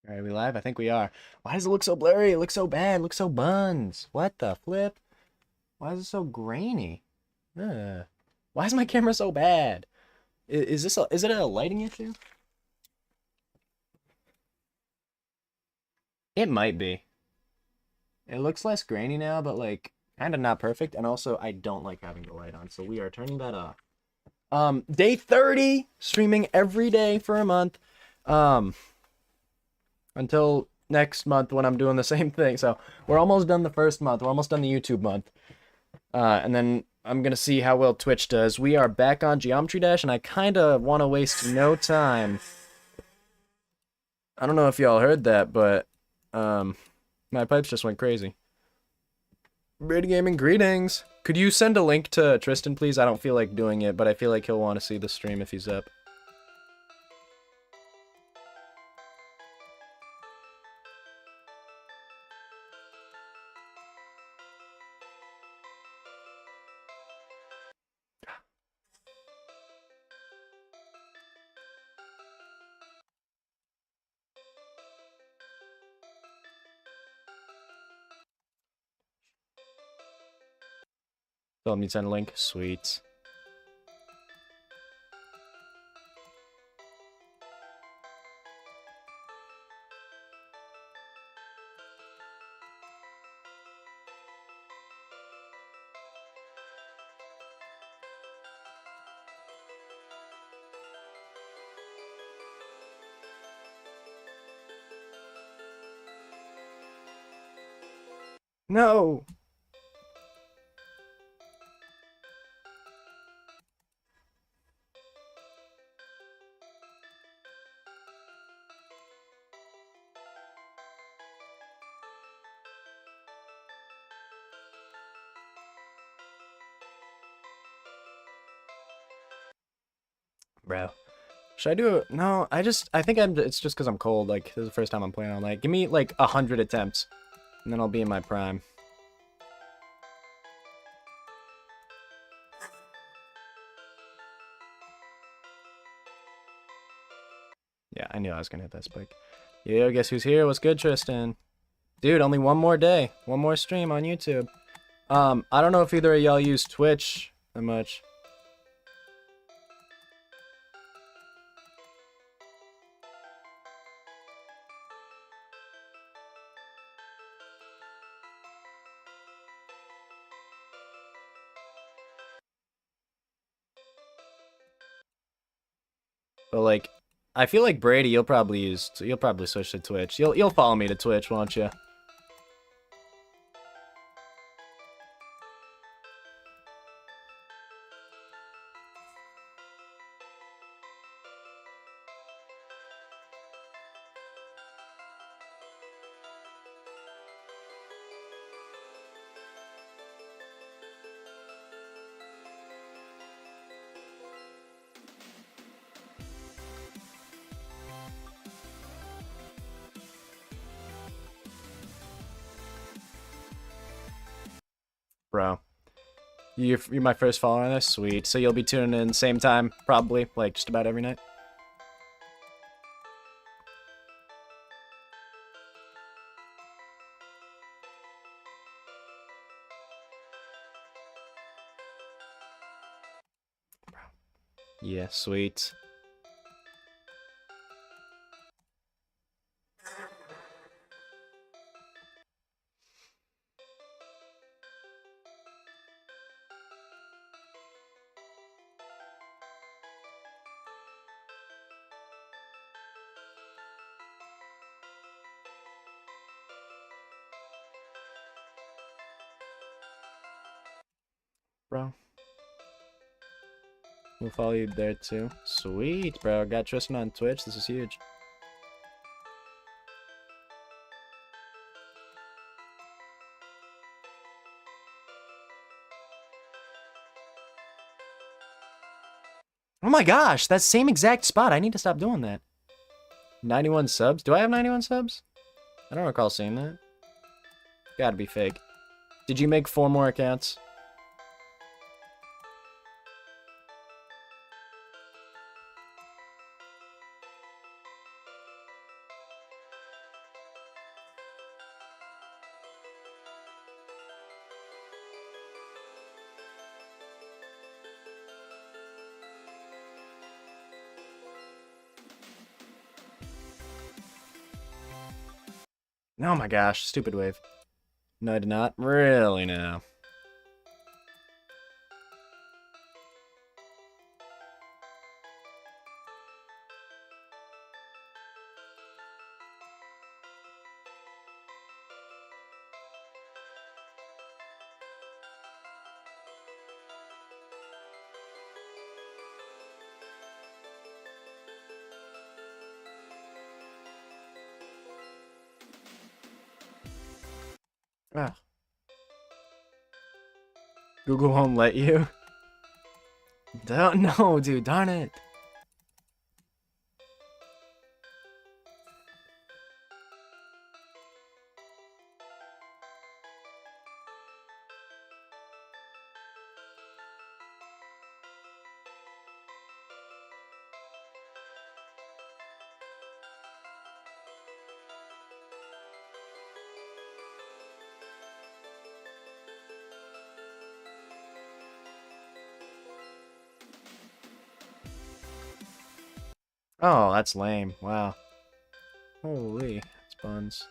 Are we live? I think we are. Why does it look so blurry? It looks so bad. It looks so buns. What the flip? Why is it so grainy? Ugh. Why is my camera so bad? Is it a lighting issue? It might be. It looks less grainy now, but like kind of not perfect. And also, I don't like having the light on, so we are turning that off. Day 30, streaming every day for a month. Until next month when I'm doing the same thing. So we're almost done the first month. We're almost done the YouTube month. And then I'm going to see how well Twitch does. We are back on Geometry Dash, and I kind of want to waste no time. I don't know if y'all heard that, but my pipes just went crazy. Brady Gaming, greetings. Could you send a link to Tristan, please? I don't feel like doing it, but I feel like he'll want to see the stream if he's up. Tell him you send a link. Sweet. No! Bro. Should I do it? No, I think it's just because I'm cold. Like, this is the first time I'm playing all night. Give me, like, 100 attempts, and then I'll be in my prime. Yeah, I knew I was gonna hit that spike. Yo, guess who's here? What's good, Tristan? Dude, only one more day. One more stream on YouTube. I don't know if either of y'all use Twitch that much. But like, I feel like Brady, you'll probably switch to Twitch. You'll follow me to Twitch, won't you? Bro. You're my first follower on this? Sweet. So you'll be tuning in same time, probably, like, just about every night? Yeah, sweet. Bro. We'll follow you there too. Sweet, bro. Got Tristan on Twitch. This is huge. Oh my gosh, that same exact spot. I need to stop doing that. 91 subs? Do I have 91 subs? I don't recall seeing that. Gotta be fake. Did you make 4 more accounts? Oh my gosh, stupid wave. No, I did not. Really, no. Ah. Google won't let you? Don't know, dude. Darn it. Oh, that's lame. Wow. Holy, that's buns.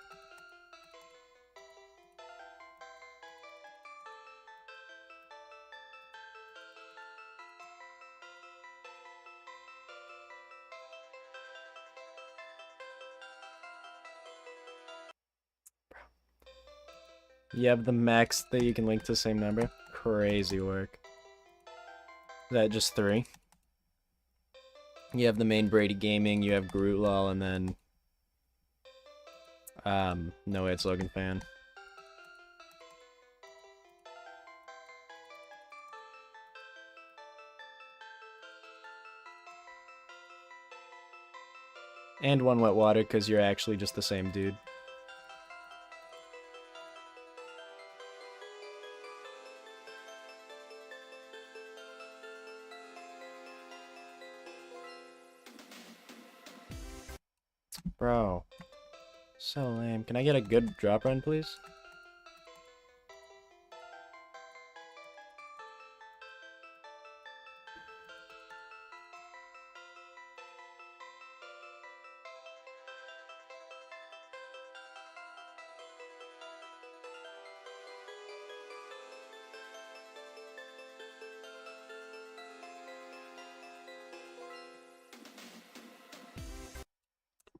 You have the max that you can link to the same number? Crazy work. Is that just 3? You have the main Brady Gaming, you have Grootlol, and then No It's Logan Fan. And one Wet Water, because you're actually just the same dude. Bro. So lame. Can I get a good drop run, please?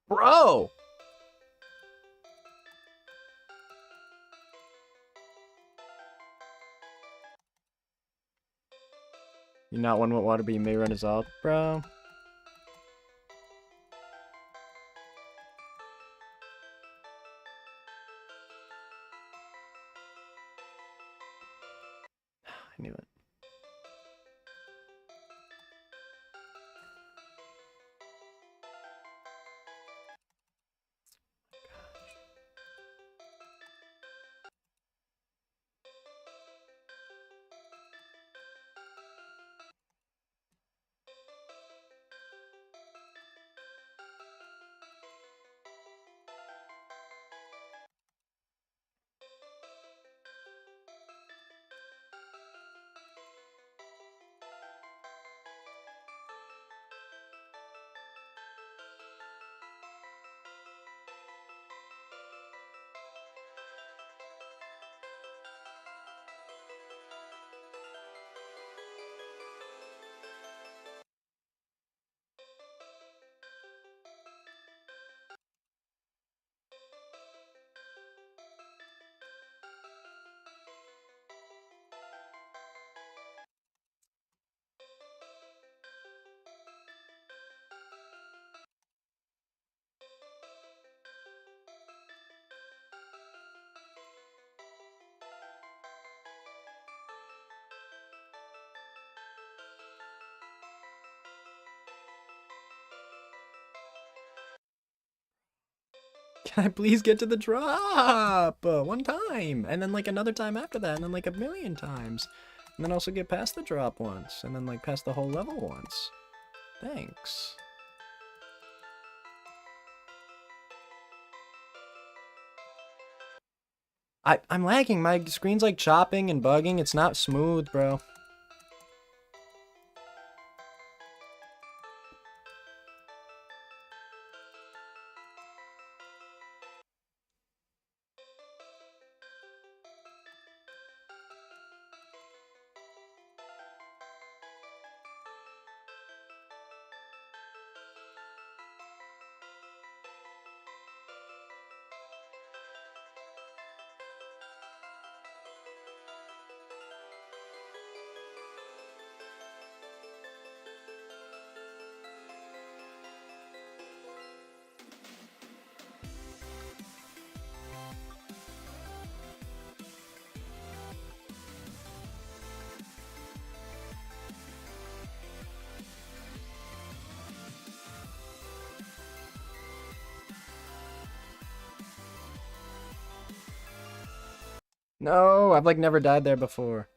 Bro! You're not one Wet Water, but you may run his alt, bro. I knew it. Can I please get to the drop? One time. And then like another time after that. And then like a million times. And then also get past the drop once. And then like past the whole level once. Thanks. I'm lagging. My screen's like chopping and bugging. It's not smooth, bro. No, I've like never died there before.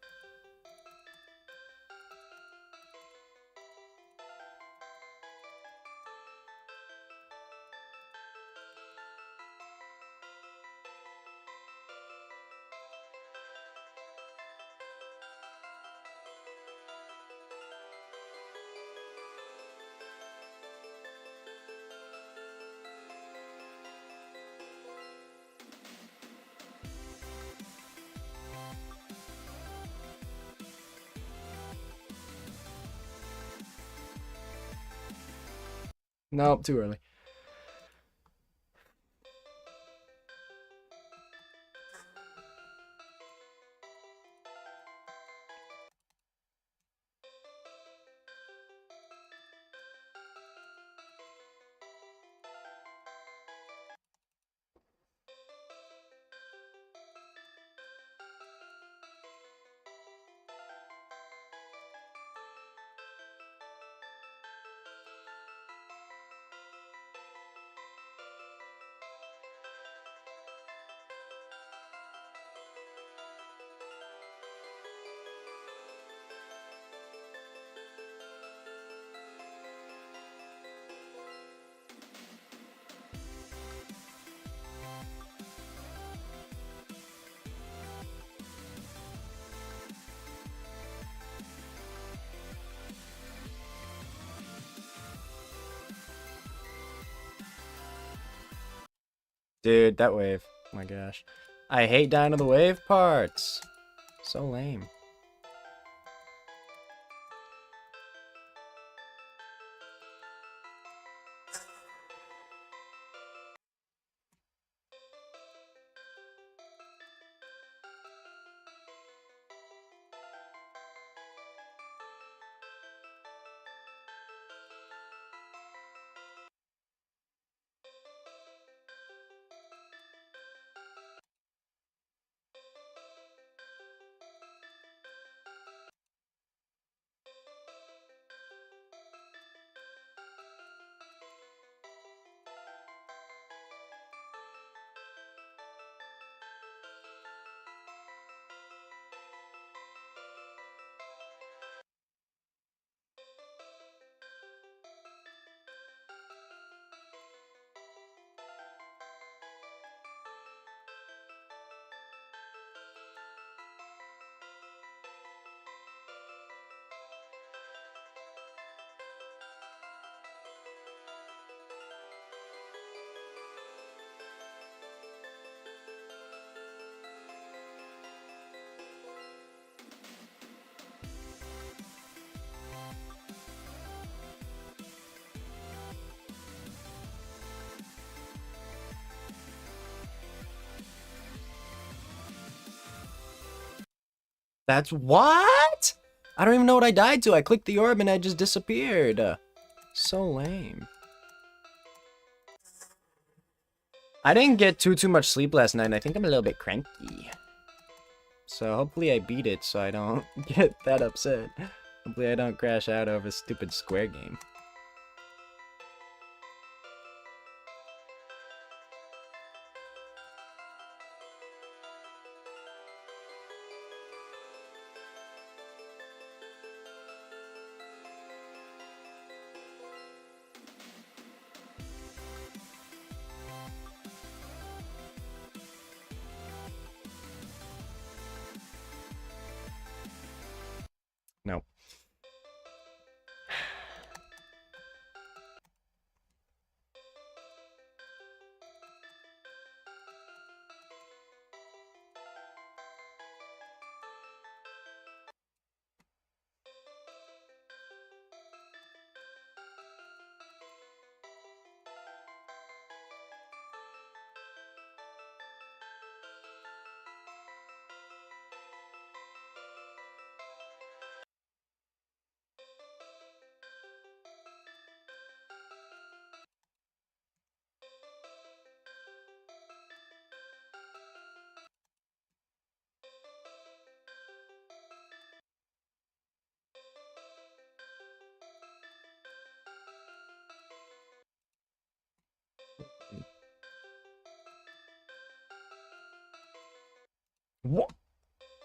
Nope, too early. Dude, that wave. Oh my gosh. I hate dying to the wave parts. So lame. That's what? I don't even know what I died to. I clicked the orb and I just disappeared. So lame. I didn't get too much sleep last night, and I think I'm a little bit cranky. So hopefully I beat it so I don't get that upset. Hopefully I don't crash out over a stupid square game. Nope. What?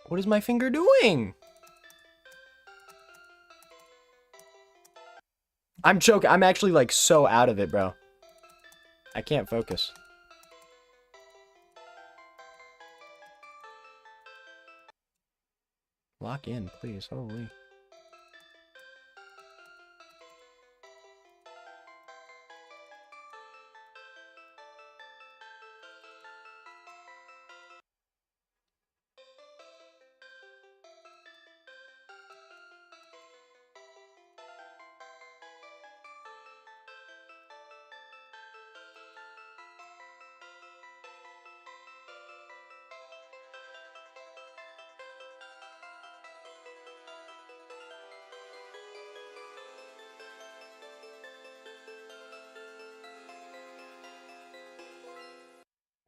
What is my finger doing? I'm choking. I'm actually like so out of it, bro. I can't focus. Lock in, please. Holy.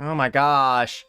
Oh my gosh.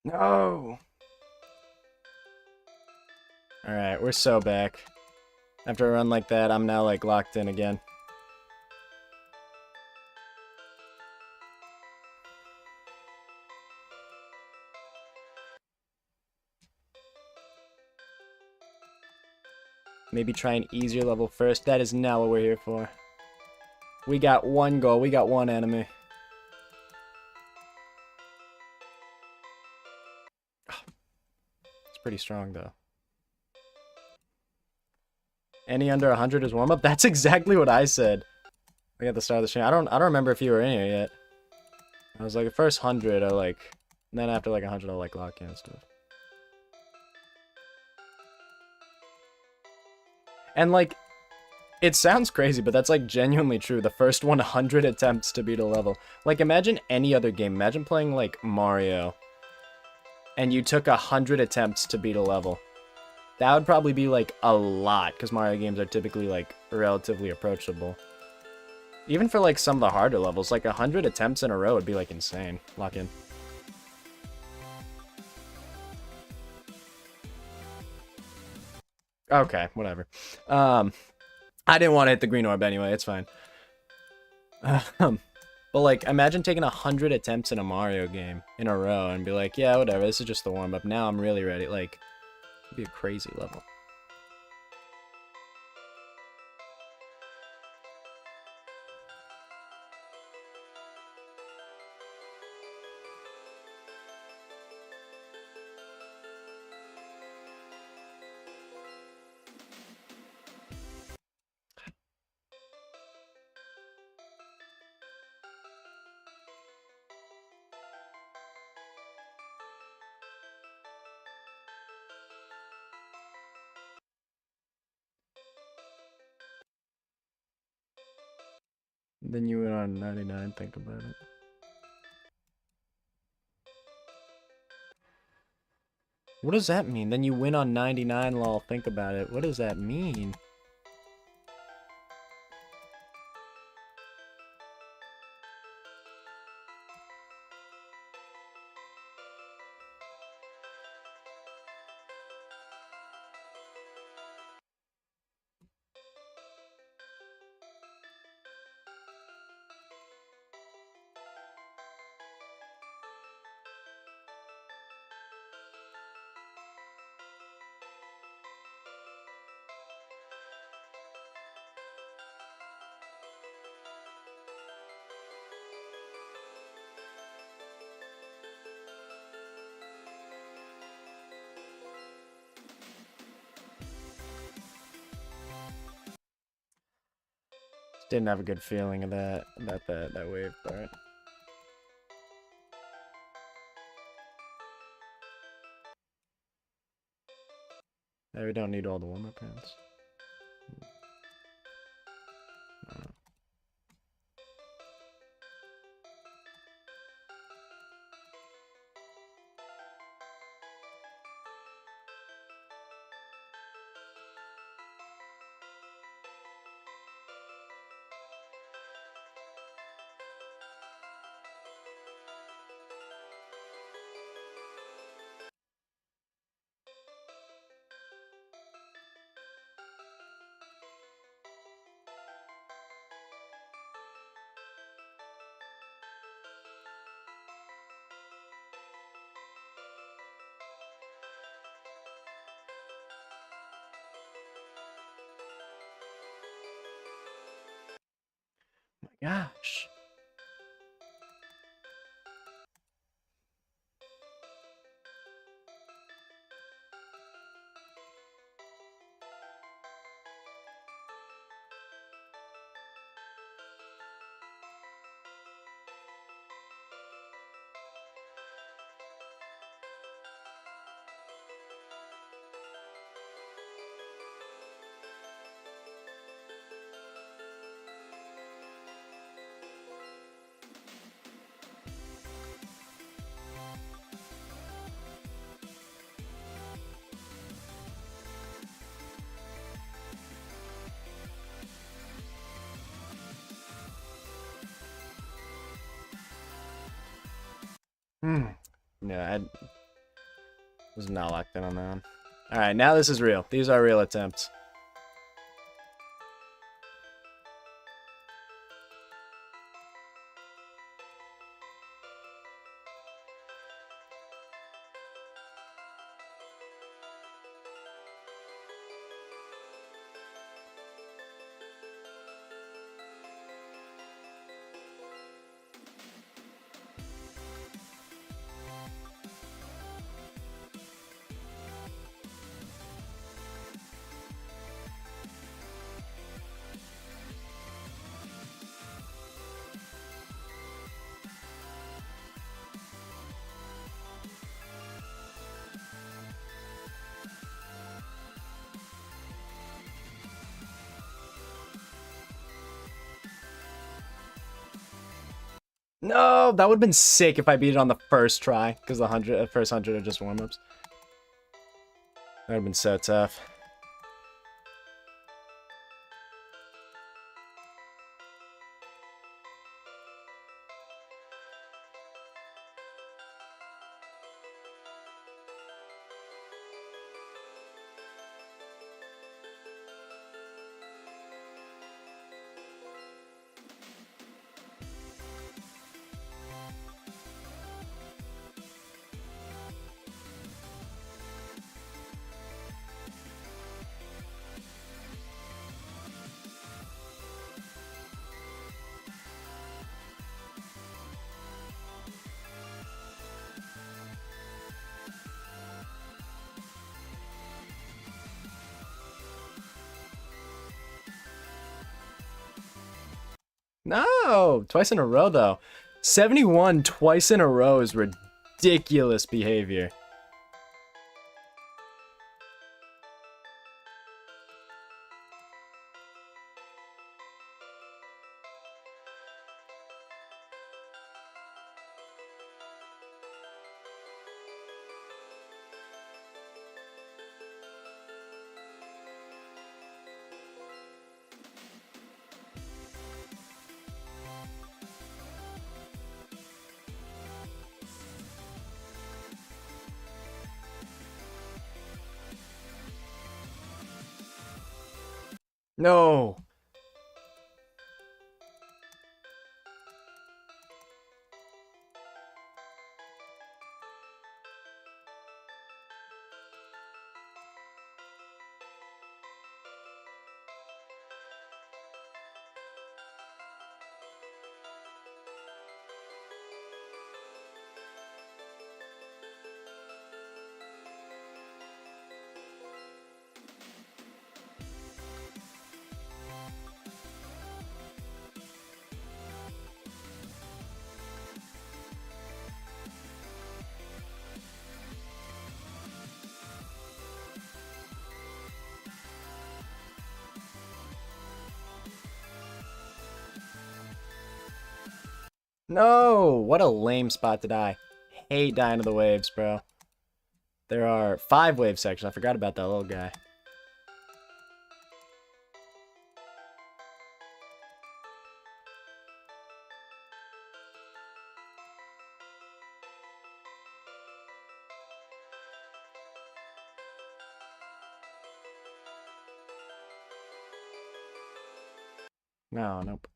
No. Alright, we're so back. After a run like that, I'm now like locked in again. Maybe try an easier level first. That is not what we're here for. We got one goal. We got one enemy. It's pretty strong, though. Any under 100 is warm-up? That's exactly what I said. Like at the start of the stream. I don't remember if you were in here yet. I was like, the first 100 are like... And then after like 100, I'll like lock in and stuff. And like... It sounds crazy, but that's like genuinely true. The first 100 attempts to beat a level. Like imagine any other game. Imagine playing like Mario. And you took 100 attempts to beat a level. That would probably be like a lot. Because Mario games are typically like relatively approachable. Even for like some of the harder levels. Like 100 attempts in a row would be like insane. Lock in. Okay, whatever. I didn't want to hit the green orb anyway, it's fine. But like, imagine taking 100 attempts in a Mario game in a row and be like, yeah, whatever, this is just the warm-up. Now I'm really ready. Like, it'd be a crazy level. Then you went on 99, think about it. What does that mean? Then you win on 99, lol, think about it. What does that mean? Didn't have a good feeling of that wave part. Yeah, we don't need all the warm-up rounds. My gosh. Yeah, I was not locked in on that one. Alright, now this is real. These are real attempts. No, that would have been sick if I beat it on the first try, because the first 100 are just warm-ups. That would have been so tough. No! Twice in a row, though. 71 twice in a row is ridiculous behavior. No! No! What a lame spot to die. Hate dying to the waves, bro. There are 5 wave sections. I forgot about that little guy. No, nope.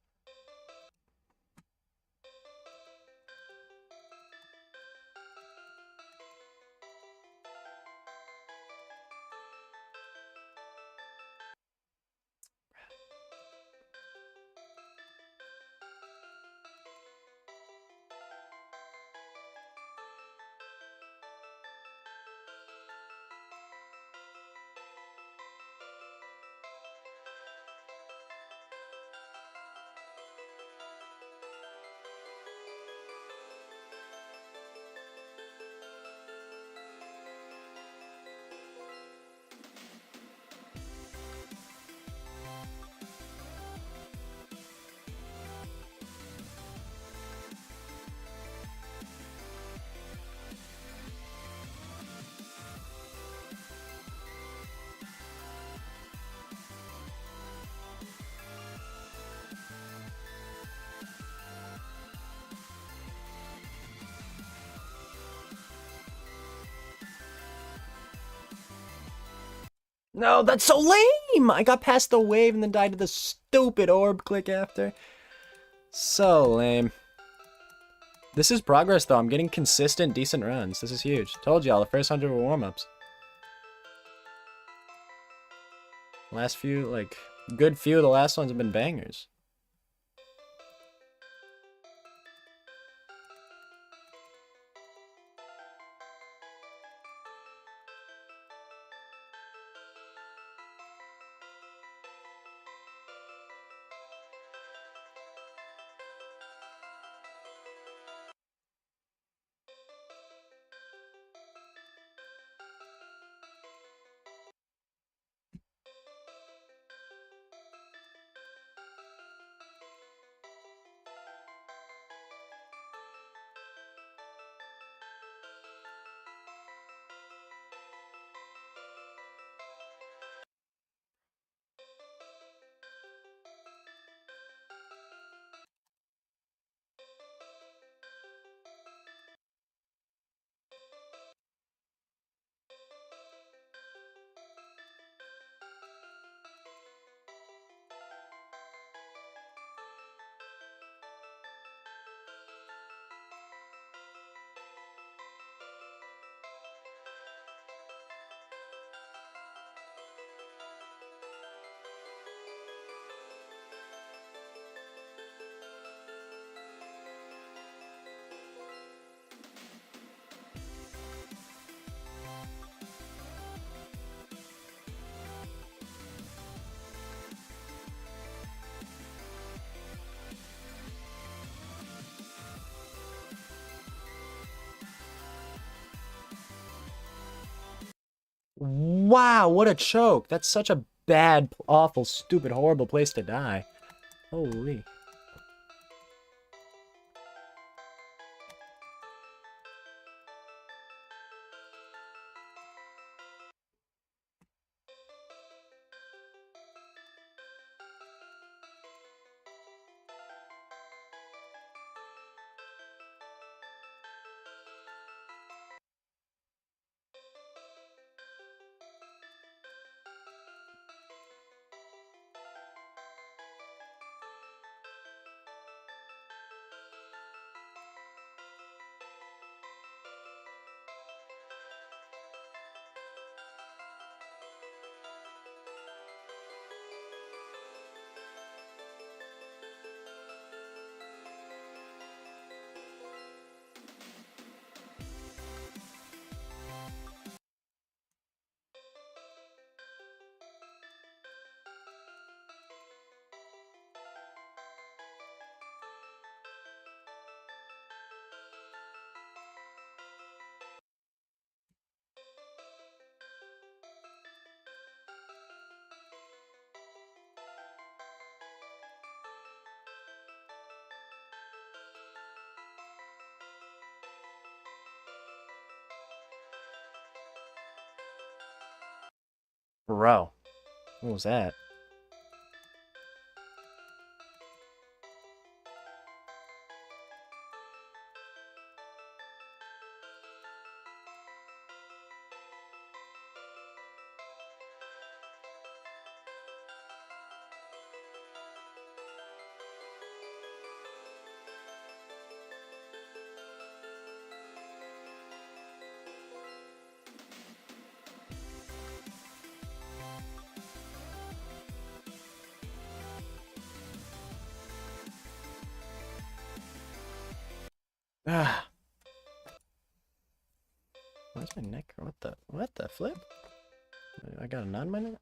No, that's so lame! I got past the wave and then died to the stupid orb click after. So lame. This is progress, though. I'm getting consistent, decent runs. This is huge. Told y'all, the first 100 were warm-ups. Last few, like, good few of the last ones have been bangers. Wow, what a choke. That's such a bad, awful, stupid, horrible place to die. Holy. Bro, what was that? Ah. Why's my neck? What the flip? I got a knot in my neck?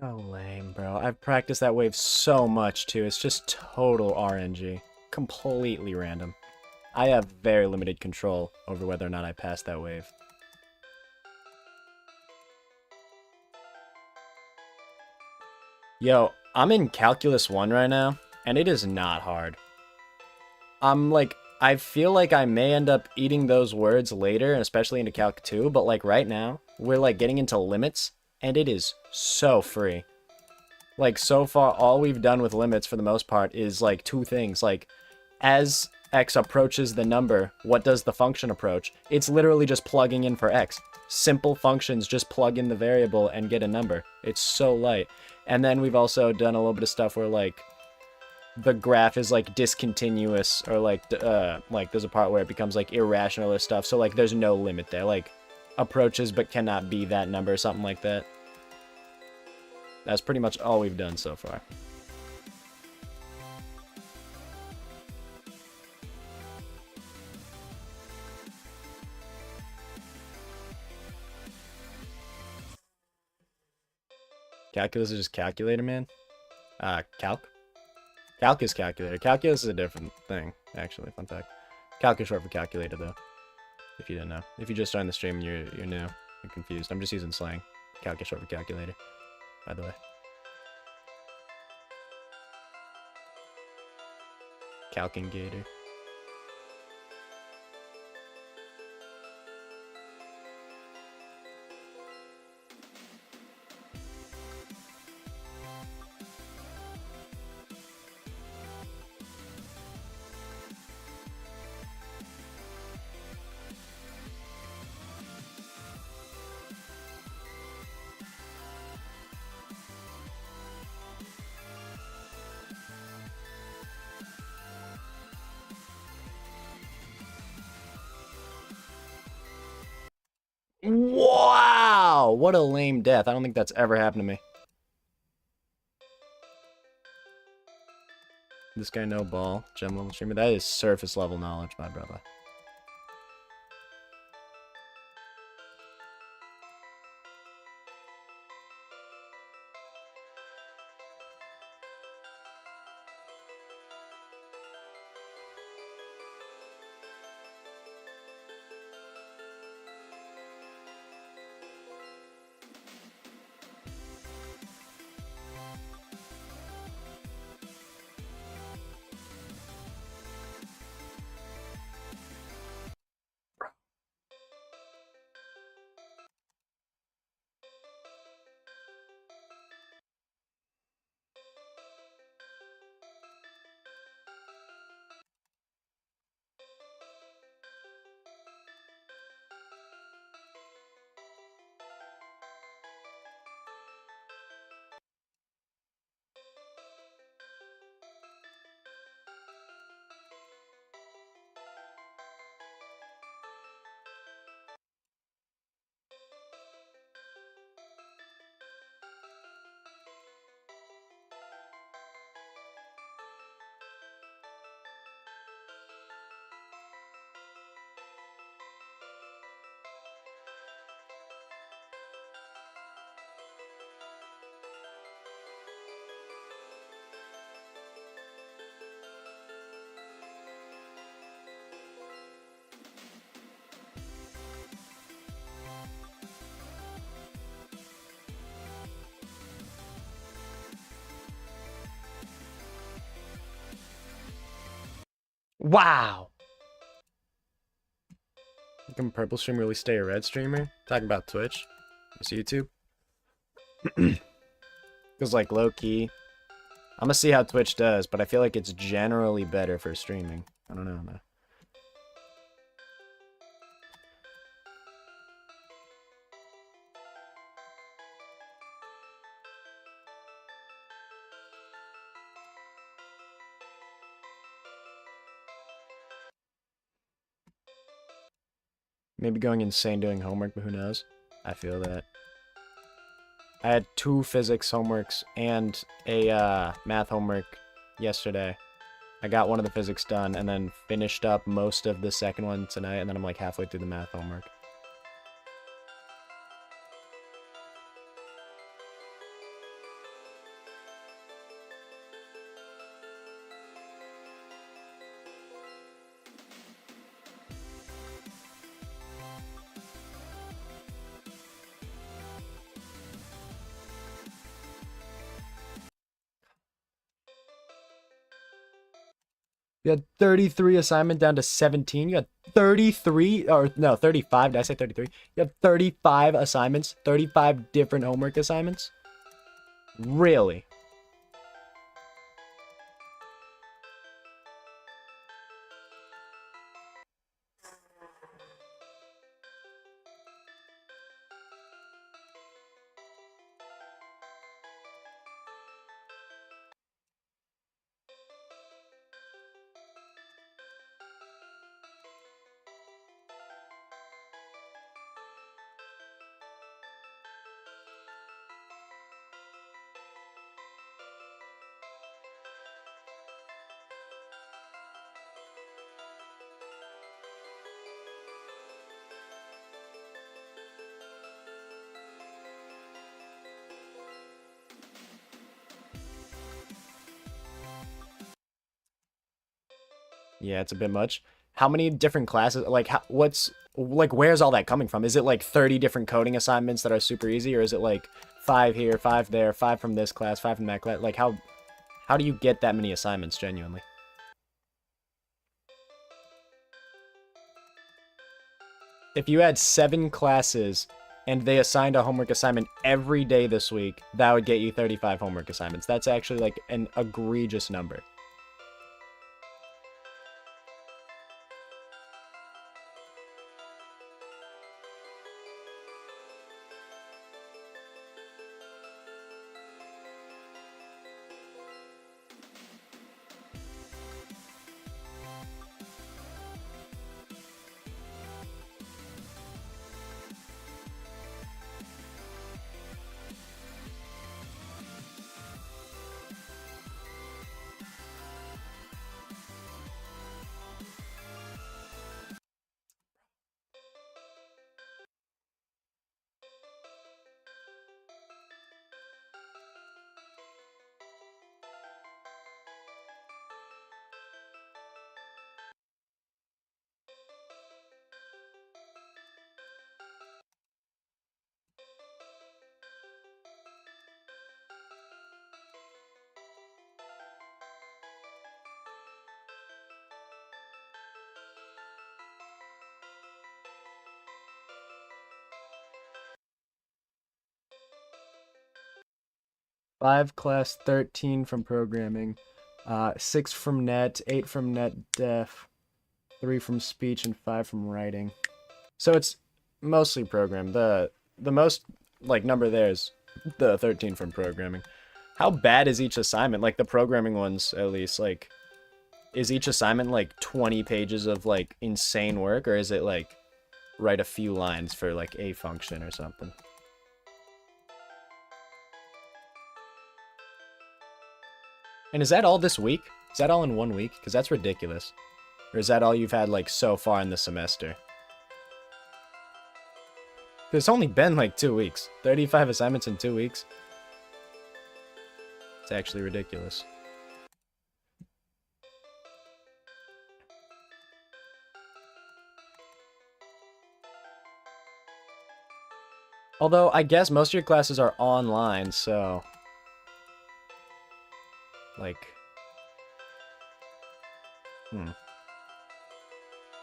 Oh, lame, bro. I've practiced that wave so much, too. It's just total RNG. Completely random. I have very limited control over whether or not I pass that wave. Yo, I'm in Calculus 1 right now, and it is not hard. I feel like I may end up eating those words later, and especially into Calc 2, but like right now, we're like getting into limits, and it is so free. Like, so far, all we've done with limits for the most part is like two things. Like, as x approaches the number, what does the function approach? It's literally just plugging in for x. Simple functions just plug in the variable and get a number. It's so light. And then we've also done a little bit of stuff where like the graph is like discontinuous, or like there's a part where it becomes like irrational or stuff. So like there's no limit there. Like approaches but cannot be that number or something like that. That's pretty much all we've done so far. Calculus is just calculator, man. Calc? Calc is calculator. Calculus is a different thing, actually. Fun fact. Calc is short for calculator, though. If you didn't know. If you just joined the stream and you're new, you're confused. I'm just using slang. Calc is short for calculator, by the way. Calculator. Wow! What a lame death. I don't think that's ever happened to me. This guy no ball. Gem level streamer. That is surface level knowledge, my brother. Wow! Can purple stream really stay a red streamer? Talking about Twitch? It's YouTube? Because, like, low-key. I'm gonna see how Twitch does, but I feel like it's generally better for streaming. I don't know, man. Maybe going insane doing homework, but who knows? I feel that. I had 2 physics homeworks and a math homework yesterday. I got one of the physics done and then finished up most of the second one tonight, and then I'm like halfway through the math homework. You had 33 assignment down to 17. You had 33, or no, 35. Did I say 33? You have 35 assignments, 35 different homework assignments? Really? Yeah, it's a bit much. How many different classes, like, where's all that coming from? Is it like 30 different coding assignments that are super easy, or is it like 5 here, 5 there, 5 from this class, 5 from that class? Like, how do you get that many assignments, genuinely? If you had 7 classes and they assigned a homework assignment every day this week, that would get you 35 homework assignments. That's actually like an egregious number. Five class, 13 from programming, 6 from net, 8 from net def, 3 from speech, and 5 from writing. So it's mostly program. The most like number there is the 13 from programming. How bad is each assignment? Like the programming ones, at least. Like, is each assignment like 20 pages of like insane work, or is it like write a few lines for like a function or something? And is that all this week? Is that all in 1 week? Because that's ridiculous. Or is that all you've had, like, so far in the semester? It's only been, like, 2 weeks. 35 assignments in 2 weeks. It's actually ridiculous. Although, I guess most of your classes are online, so... like...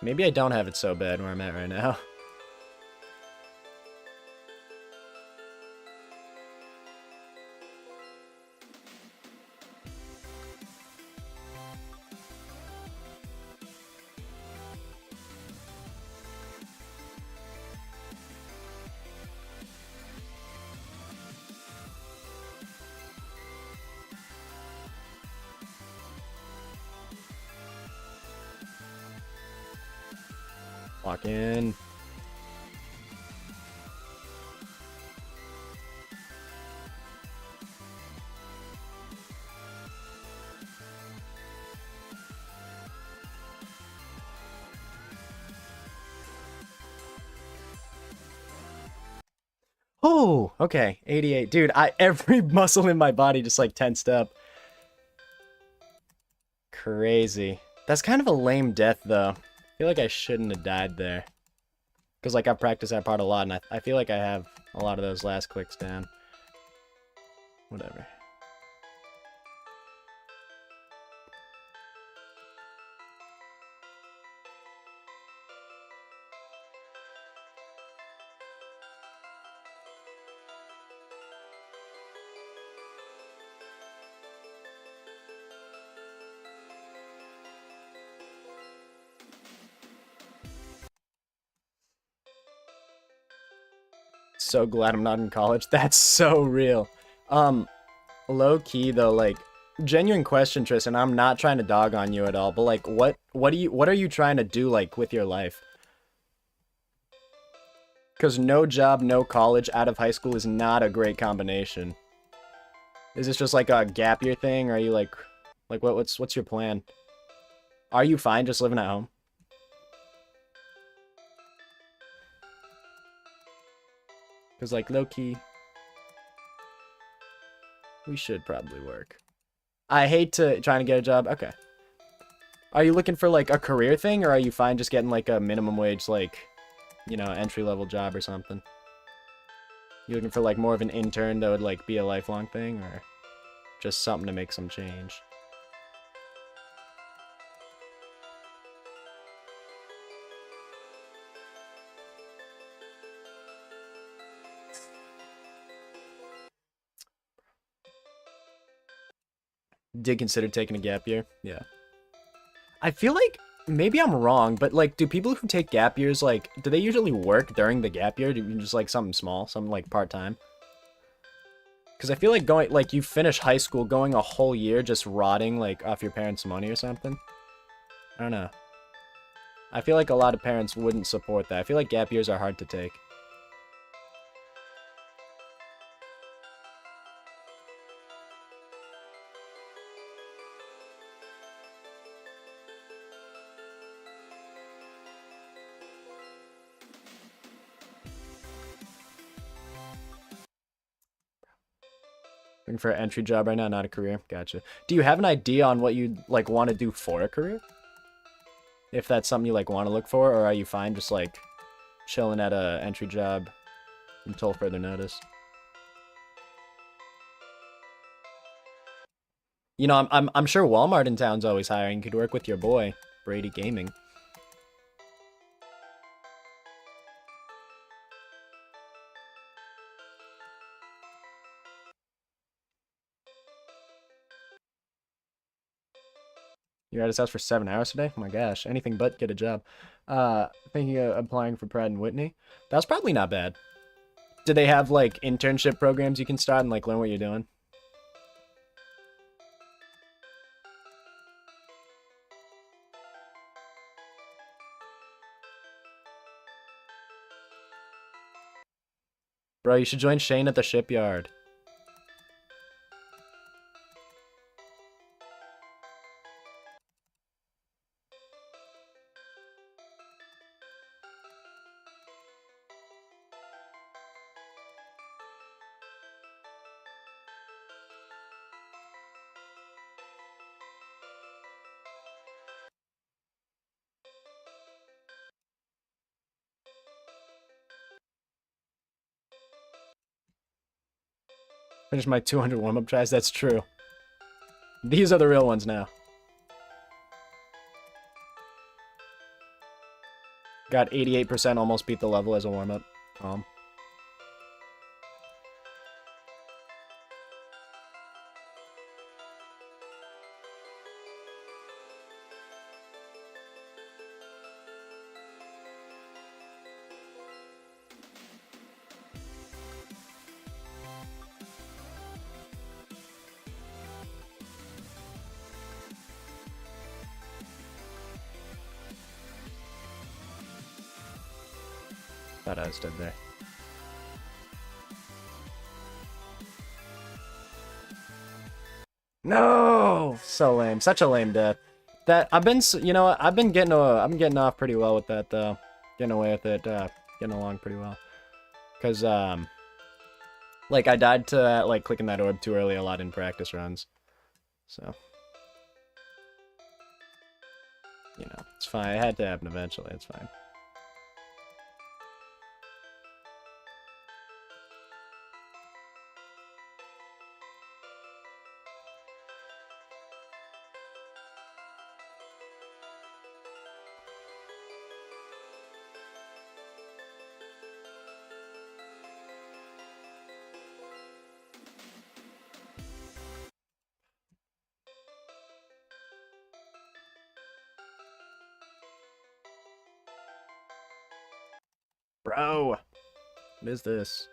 Maybe I don't have it so bad where I'm at right now. Walk in. Oh, okay. 88. Dude, every muscle in my body just like tensed up. Crazy. That's kind of a lame death though. I feel like I shouldn't have died there. Because like I practiced that part a lot and I feel like I have a lot of those last clicks down. Whatever. So glad I'm not in college. That's so real. Low key though, like genuine question, Tristan. I'm not trying to dog on you at all, but like what are you trying to do like with your life? Because no job, no college out of high school is not a great combination. Is this just like a gap year thing, or are you like what's your plan? Are you fine just living at home? Because like low key, we should probably work. I hate trying to get a job. Okay. Are you looking for like a career thing, or are you fine just getting like a minimum wage, like, you know, entry-level job or something? You looking for like more of an intern that would like be a lifelong thing, or just something to make some change? Did consider taking a gap year? Yeah. I feel like maybe I'm wrong, but like, do people who take gap years, like, do they usually work during the gap year? Do you just like something small, something like part-time? Because I feel like going, like, you finish high school, going a whole year just rotting, like, off your parents' money or something. I don't know. I feel like a lot of parents wouldn't support that. I feel like gap years are hard to take. Looking for an entry job right now, not a career. Gotcha. Do you have an idea on what you'd like want to do for a career? If that's something you like want to look for, or are you fine just like chilling at a entry job until further notice? You know, I'm sure Walmart in town's always hiring. You could work with your boy, Brady Gaming. You're at his house for 7 hours today? Oh my gosh, anything but get a job. Thinking of applying for Pratt and Whitney. That's probably not bad. Do they have like internship programs you can start and like learn what you're doing? Bro, you should join Shane at the shipyard. Finish my 200 warm-up tries. That's true. These are the real ones now. Got 88%, almost beat the level as a warm-up. Thought I stood there. No, so lame. Such a lame death. That I've been, you know, I've been getting, I'm getting off pretty well with that though. Getting away with it, getting along pretty well. Cause like I died to like clicking that orb too early a lot in practice runs. So, you know, it's fine. It had to happen eventually. It's fine. Bro, what is this?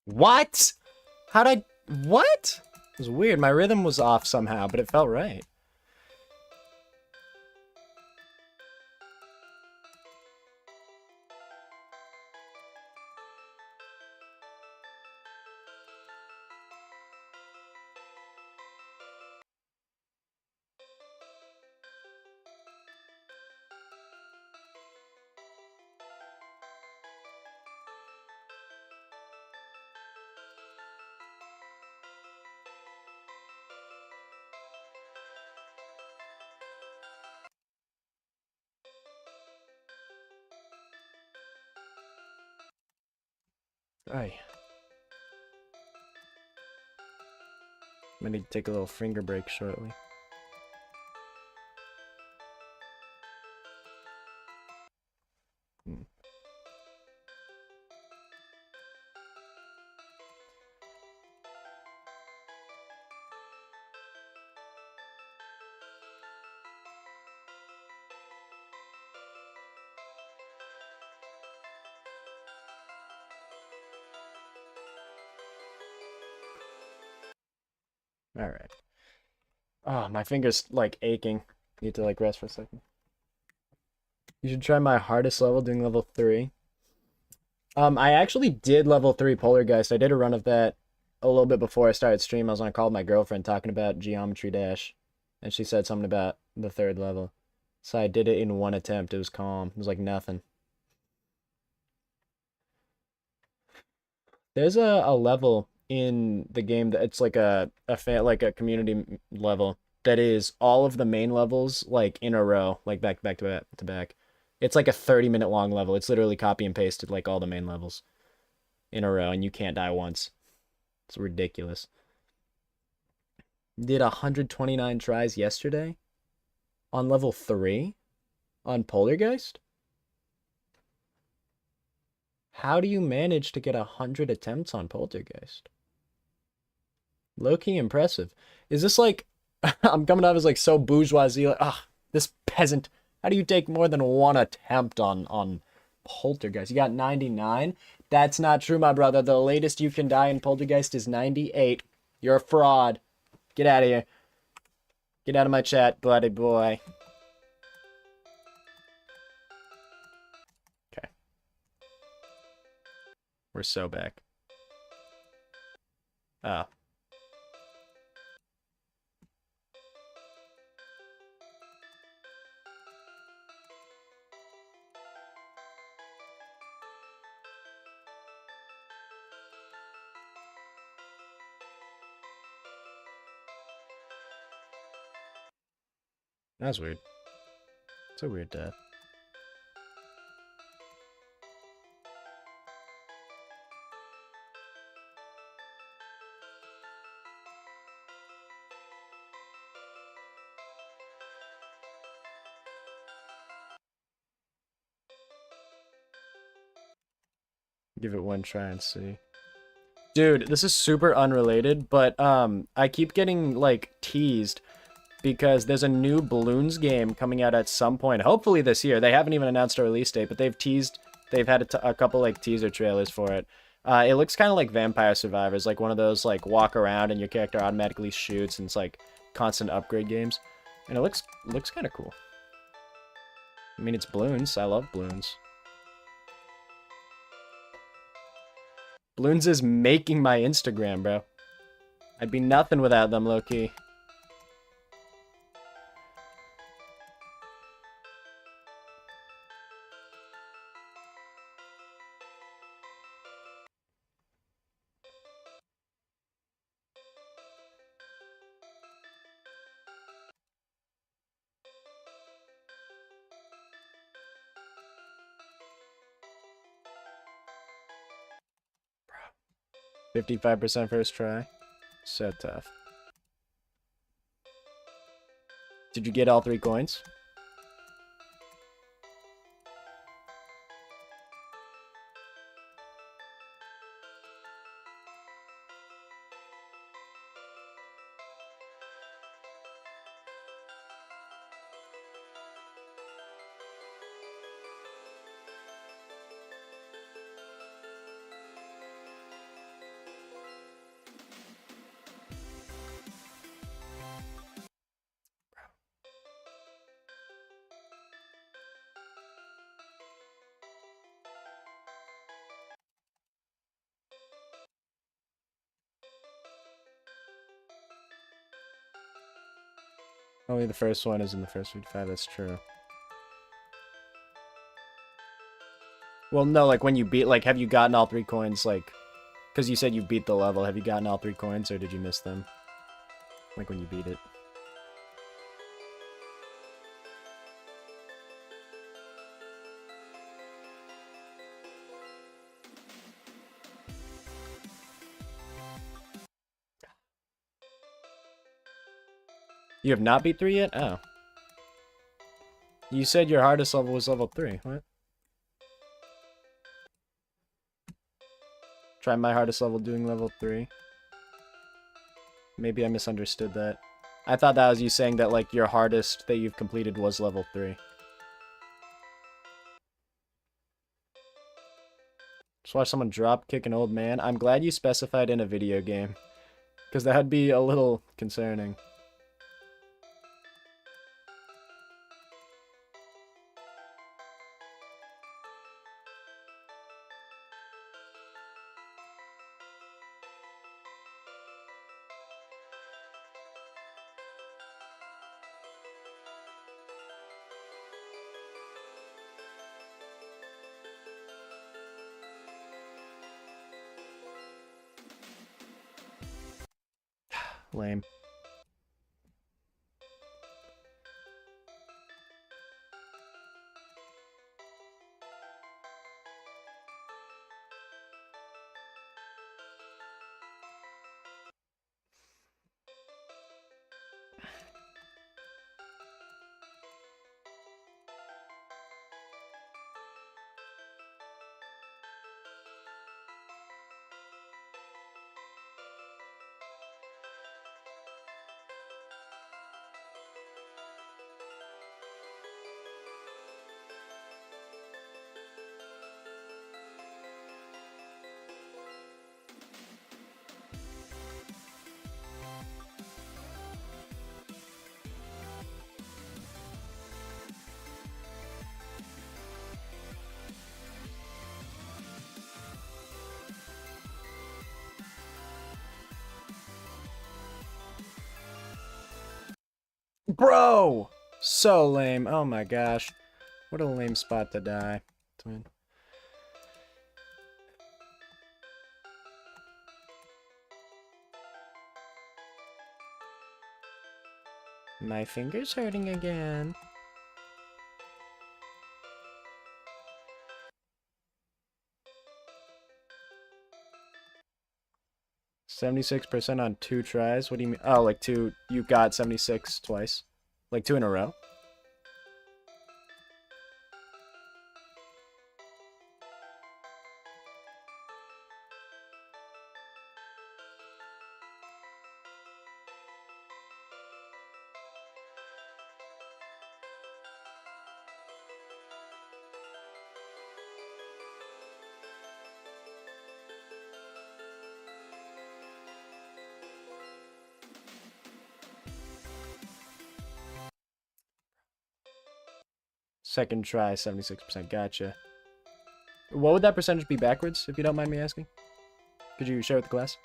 What? How'd I... What? It was weird. My rhythm was off somehow, but it felt right. Aye. I need to take a little finger break shortly. All right. Oh, my finger's like aching. Need to like rest for a second. You should try my hardest level doing level 3. I actually did level 3 Poltergeist. I did a run of that a little bit before I started stream. I was on a call with my girlfriend talking about Geometry Dash, and she said something about the 3rd level. So I did it in one attempt. It was calm. It was like nothing. There's a level in the game that it's like like a community level that is all of the main levels like in a row, like back to back. It's like a 30-minute long level. It's literally copy and pasted like all the main levels in a row, and you can't die once. It's ridiculous. Did 129 tries yesterday on level 3 on Poltergeist? How do you manage to get 100 attempts on Poltergeist? Low-key impressive. Is this like I'm coming off as like so bourgeoisie, like, ah, this peasant. How do you take more than one attempt on Poltergeist? You got 99? That's not true, my brother. The latest you can die in Poltergeist is 98. You're a fraud. Get out of here. Get out of my chat, buddy boy. Okay. We're so back. Oh. That's weird. It's a weird death. Give it one try and see. Dude, this is super unrelated, but I keep getting like teased because there's a new Balloons game coming out at some point, hopefully this year. They haven't even announced a release date, but they've had a couple like teaser trailers for it. It looks kind of like Vampire Survivors, like one of those like walk around and your character automatically shoots, and it's like constant upgrade games. And it looks kind of cool. I mean, it's Balloons. I love Balloons. Balloons is making my Instagram, bro. I'd be nothing without them, low-key. Bro. 55% first try. So tough. Did you get all 3 coins? Only the first one is in the first 55, that's true. Well, no, like when you beat, like, have you gotten all 3 coins, like, because you said you beat the level, have you gotten all 3 coins, or did you miss them? Like when you beat it. You have not beat 3 yet? Oh. You said your hardest level was level 3. What? Try my hardest level doing level 3. Maybe I misunderstood that. I thought that was you saying that, like, your hardest that you've completed was level 3. Just watch someone drop kick an old man. I'm glad you specified in a video game, because that would be a little concerning. Lame. Bro! So lame. Oh my gosh. What a lame spot to die. Twin. My finger's hurting again. %76 on 2 tries. What do you mean? Oh, like 2. You got 76 twice. Like 2 in a row. Second try, 76%. Gotcha. What would that percentage be backwards, if you don't mind me asking? Could you share with the class?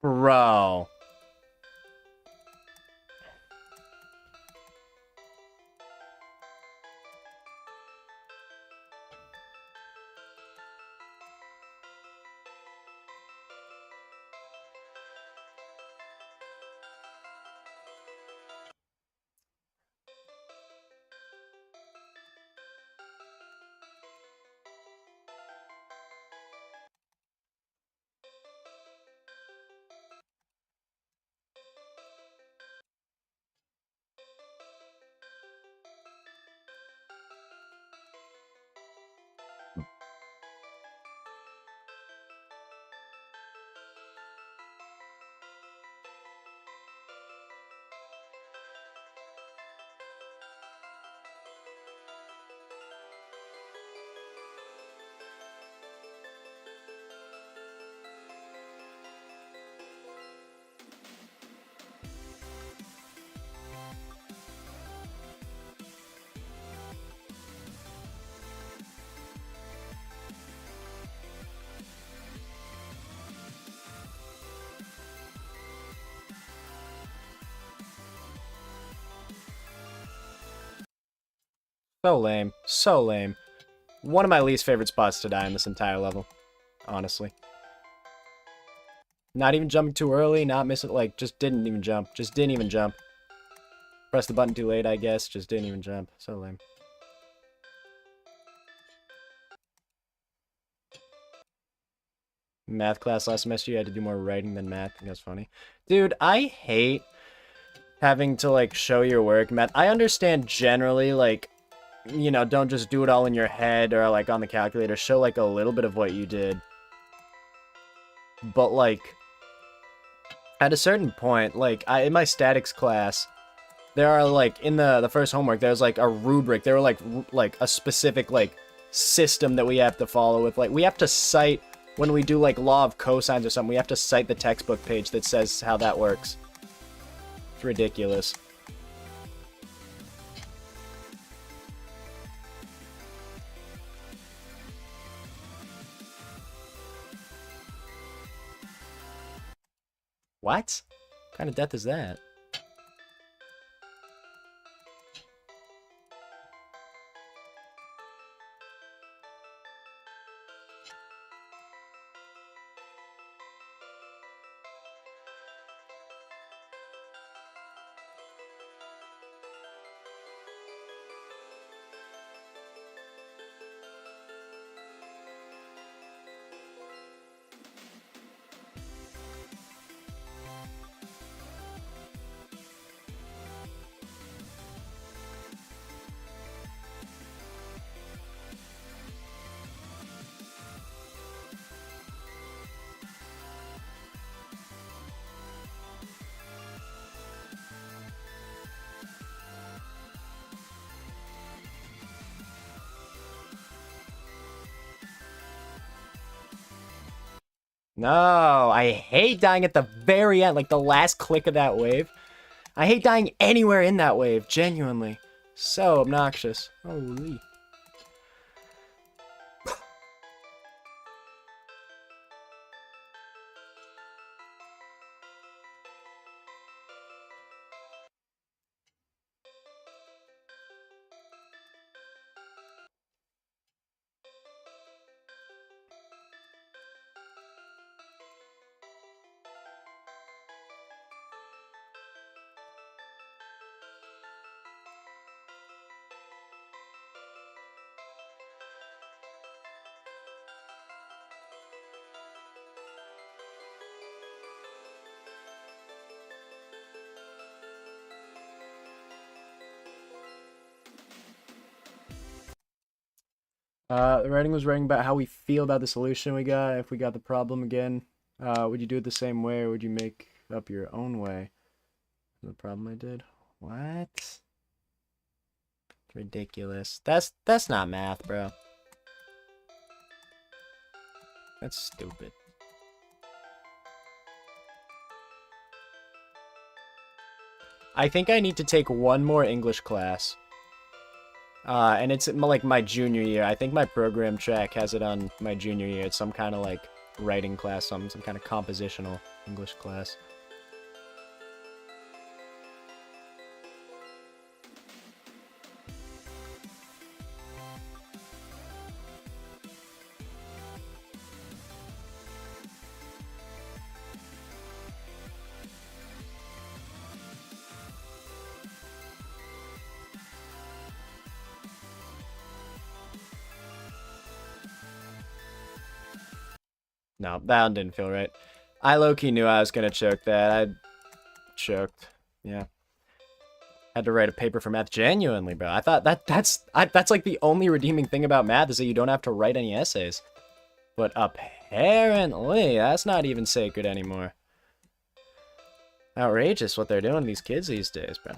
Bro. So lame. So lame. One of my least favorite spots to die in this entire level. Honestly. Not even jumping too early, not missing, like, just didn't even jump. Just didn't even jump. Pressed the button too late, I guess. Just didn't even jump. So lame. Math class last semester, you had to do more writing than math. I think that's funny. Dude, I hate having to, like, show your work. Math, I understand generally, like, you know, don't just do it all in your head or, like, on the calculator. Show, like, a little bit of what you did. But, like, at a certain point, like, in my statics class, there are, like, in the first homework, there's, like, a rubric. There were, like, a specific, like, system that we have to follow with. Like, we have to cite, when we do, like, law of cosines or something, we have to cite the textbook page that says how that works. It's ridiculous. What? What kind of death is that? No, I hate dying at the very end, like the last click of that wave. I hate dying anywhere in that wave, genuinely. So obnoxious. Holy. The writing was writing about how we feel about the solution we got. If we got the problem again, would you do it the same way, or would you make up your own way? The problem I did. What? It's ridiculous. That's not math, bro. That's stupid. I think I need to take one more English class. And it's like my junior year. I think my program track has it on my junior year. It's some kind of like writing class, some kind of compositional English class. No, that one didn't feel right. I low-key knew I was gonna choke that. I choked. Yeah. Had to write a paper for math genuinely, bro. I thought that's like the only redeeming thing about math is that you don't have to write any essays. But apparently, that's not even sacred anymore. Outrageous what they're doing to these kids these days, bro.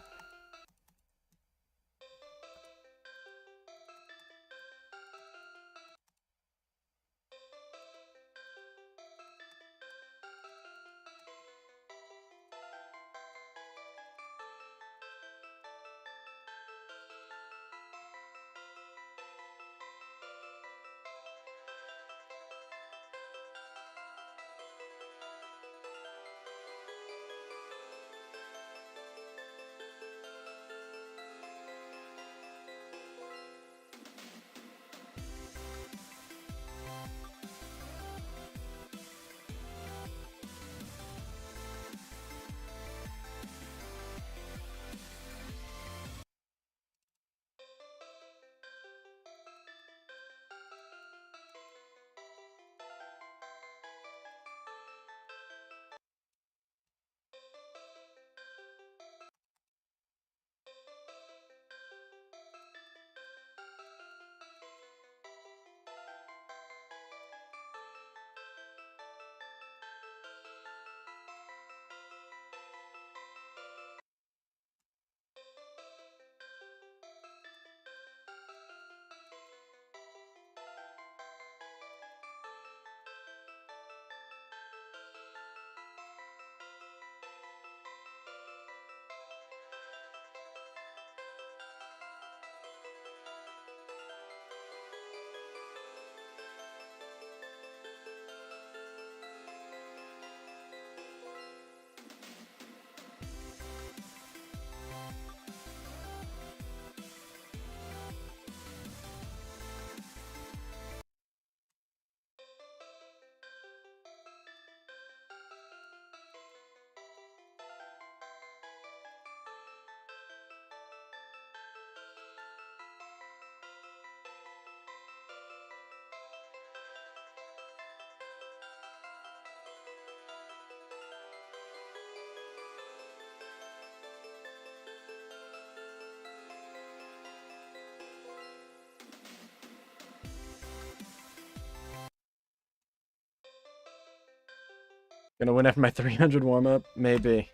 Gonna win after my 300 warm-up? Maybe.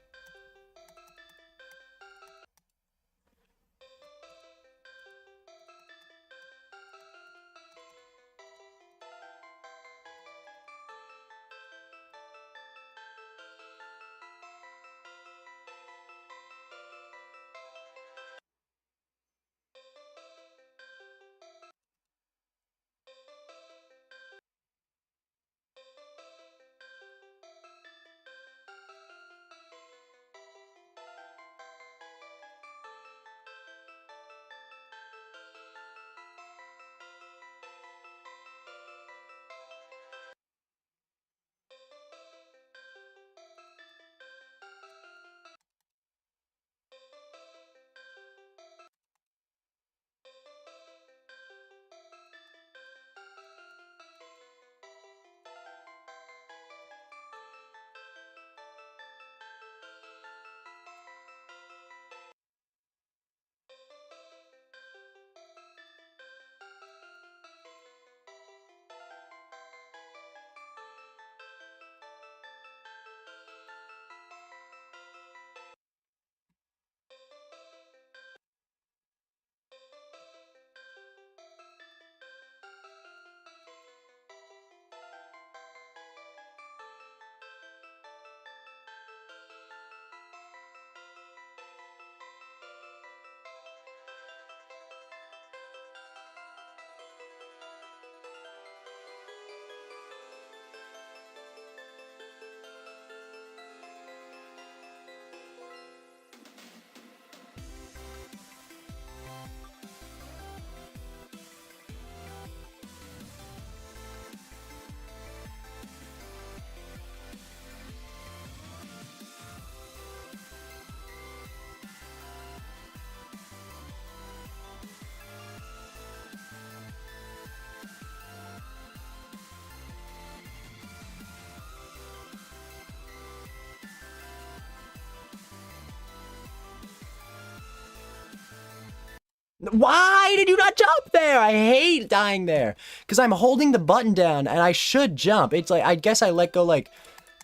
Why did you not jump there? I hate dying there. Because I'm holding the button down and I should jump. It's like, I guess I let go like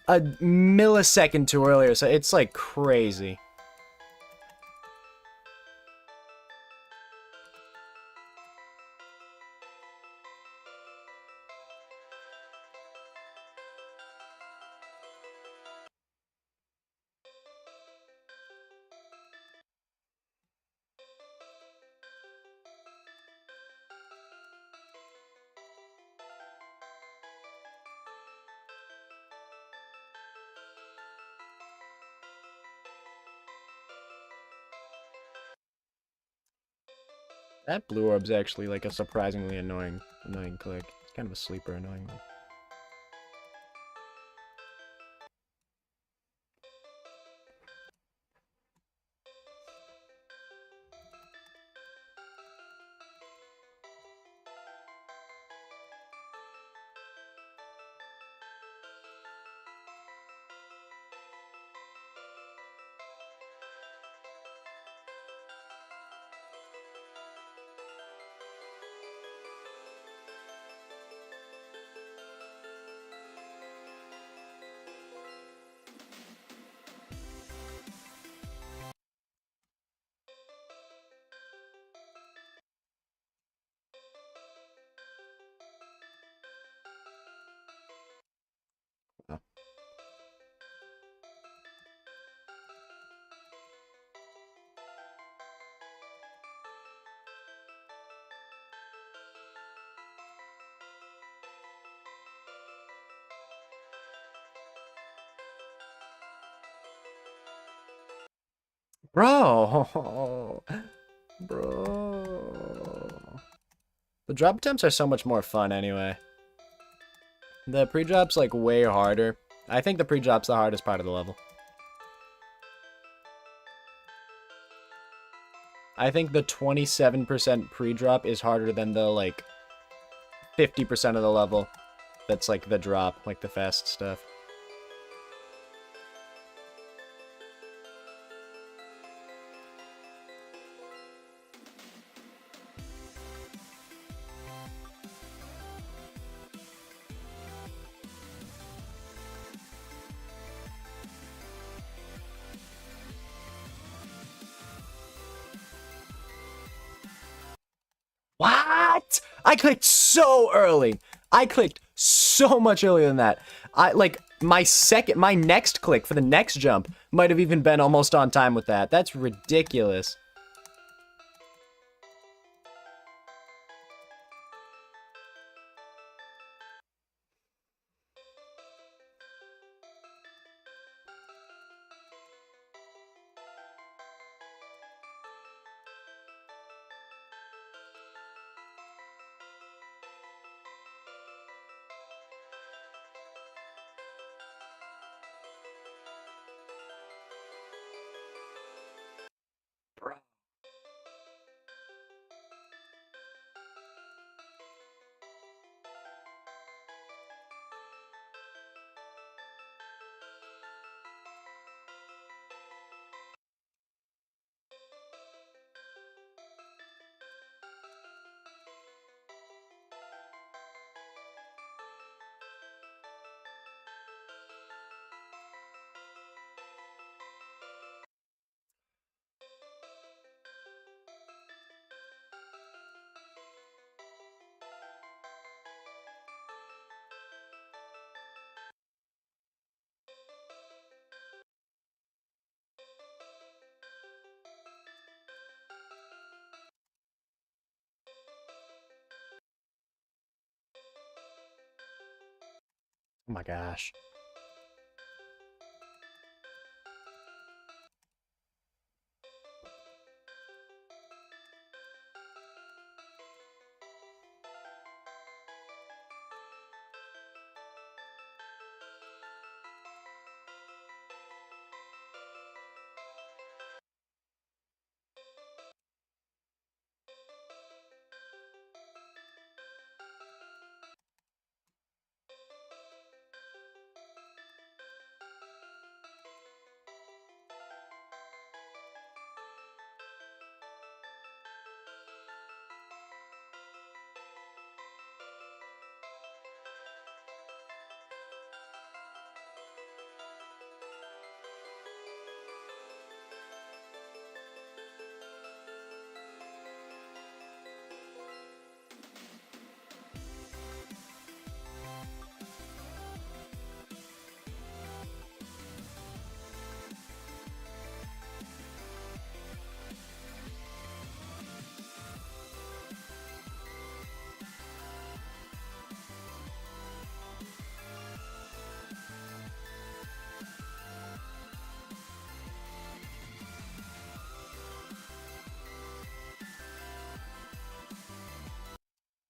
a millisecond too earlier, so it's like crazy. That blue orb's actually like a surprisingly annoying click. It's kind of a sleeper annoying one. Oh. Bro, bro. The drop attempts are so much more fun anyway. The pre-drop's like way harder. I think the pre-drop's the hardest part of the level. I think the 27% pre-drop is harder than the like 50% of the level. That's like the drop, like the fast stuff. What? I clicked so early. I clicked so much earlier than that. My next click for the next jump might have even been almost on time with that. That's ridiculous. Bro. Oh my gosh.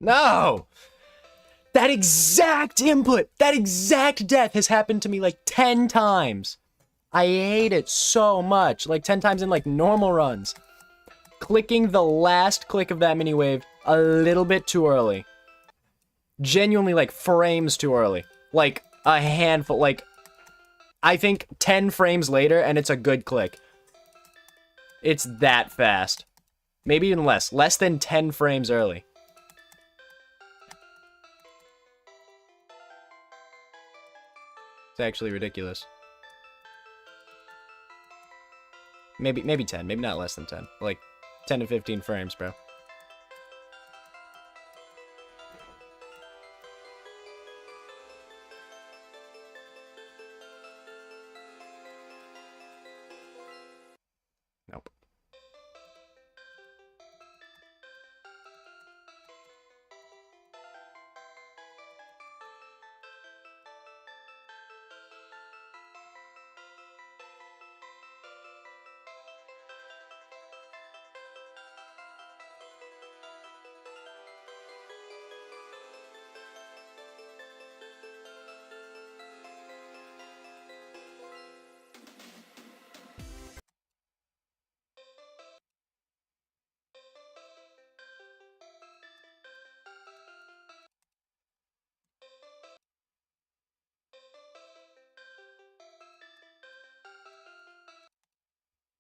No! That exact input, that exact death has happened to me like 10 times. I hate it so much. Like 10 times in like normal runs. Clicking the last click of that mini wave a little bit too early. Genuinely like frames too early. Like a handful, like I think 10 frames later and it's a good click. It's that fast. Maybe even less. Less than 10 frames early. It's actually ridiculous. Maybe 10. Maybe not less than 10. Like 10 to 15 frames, bro. Nope.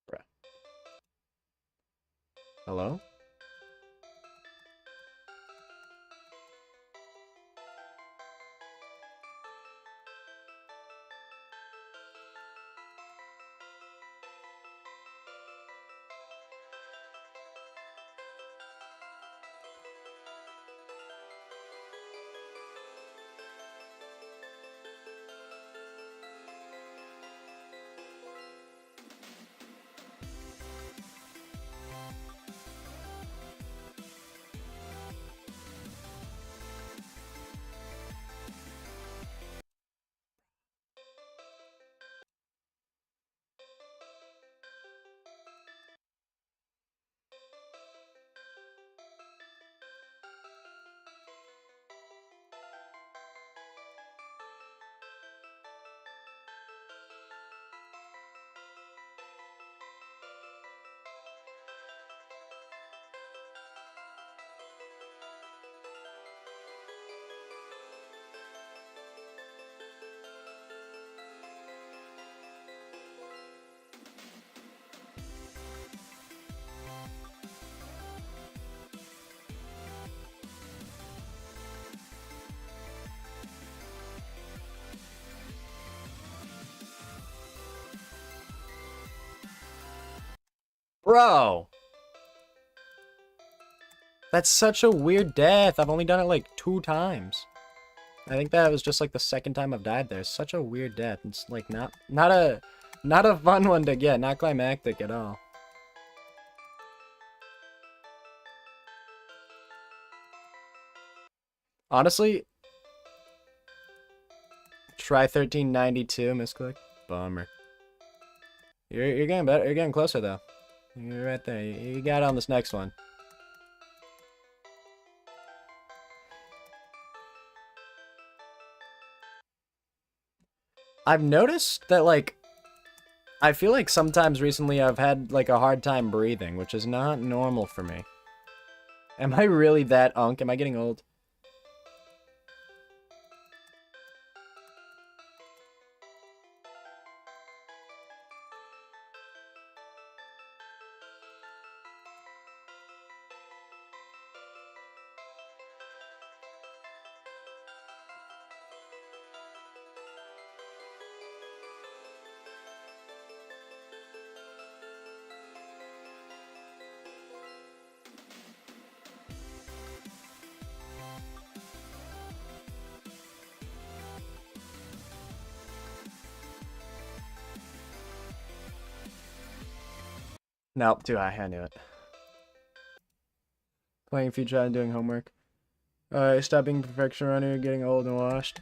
Bruh. Hello? Bro! That's such a weird death. I've only done it like 2 times. I think that was just like the second time I've died there. It's such a weird death. It's like not a fun one to get. Not climactic at all. Honestly, try 1392, misclick. Bummer. You're getting better. You're getting closer though. You're right there. You got it on this next one. I've noticed that like I feel like sometimes recently I've had like a hard time breathing, which is not normal for me. Am I really that unk? Am I getting old? Nope, too high. I knew it. Playing future and doing homework. Stop being perfection runner, getting old and washed.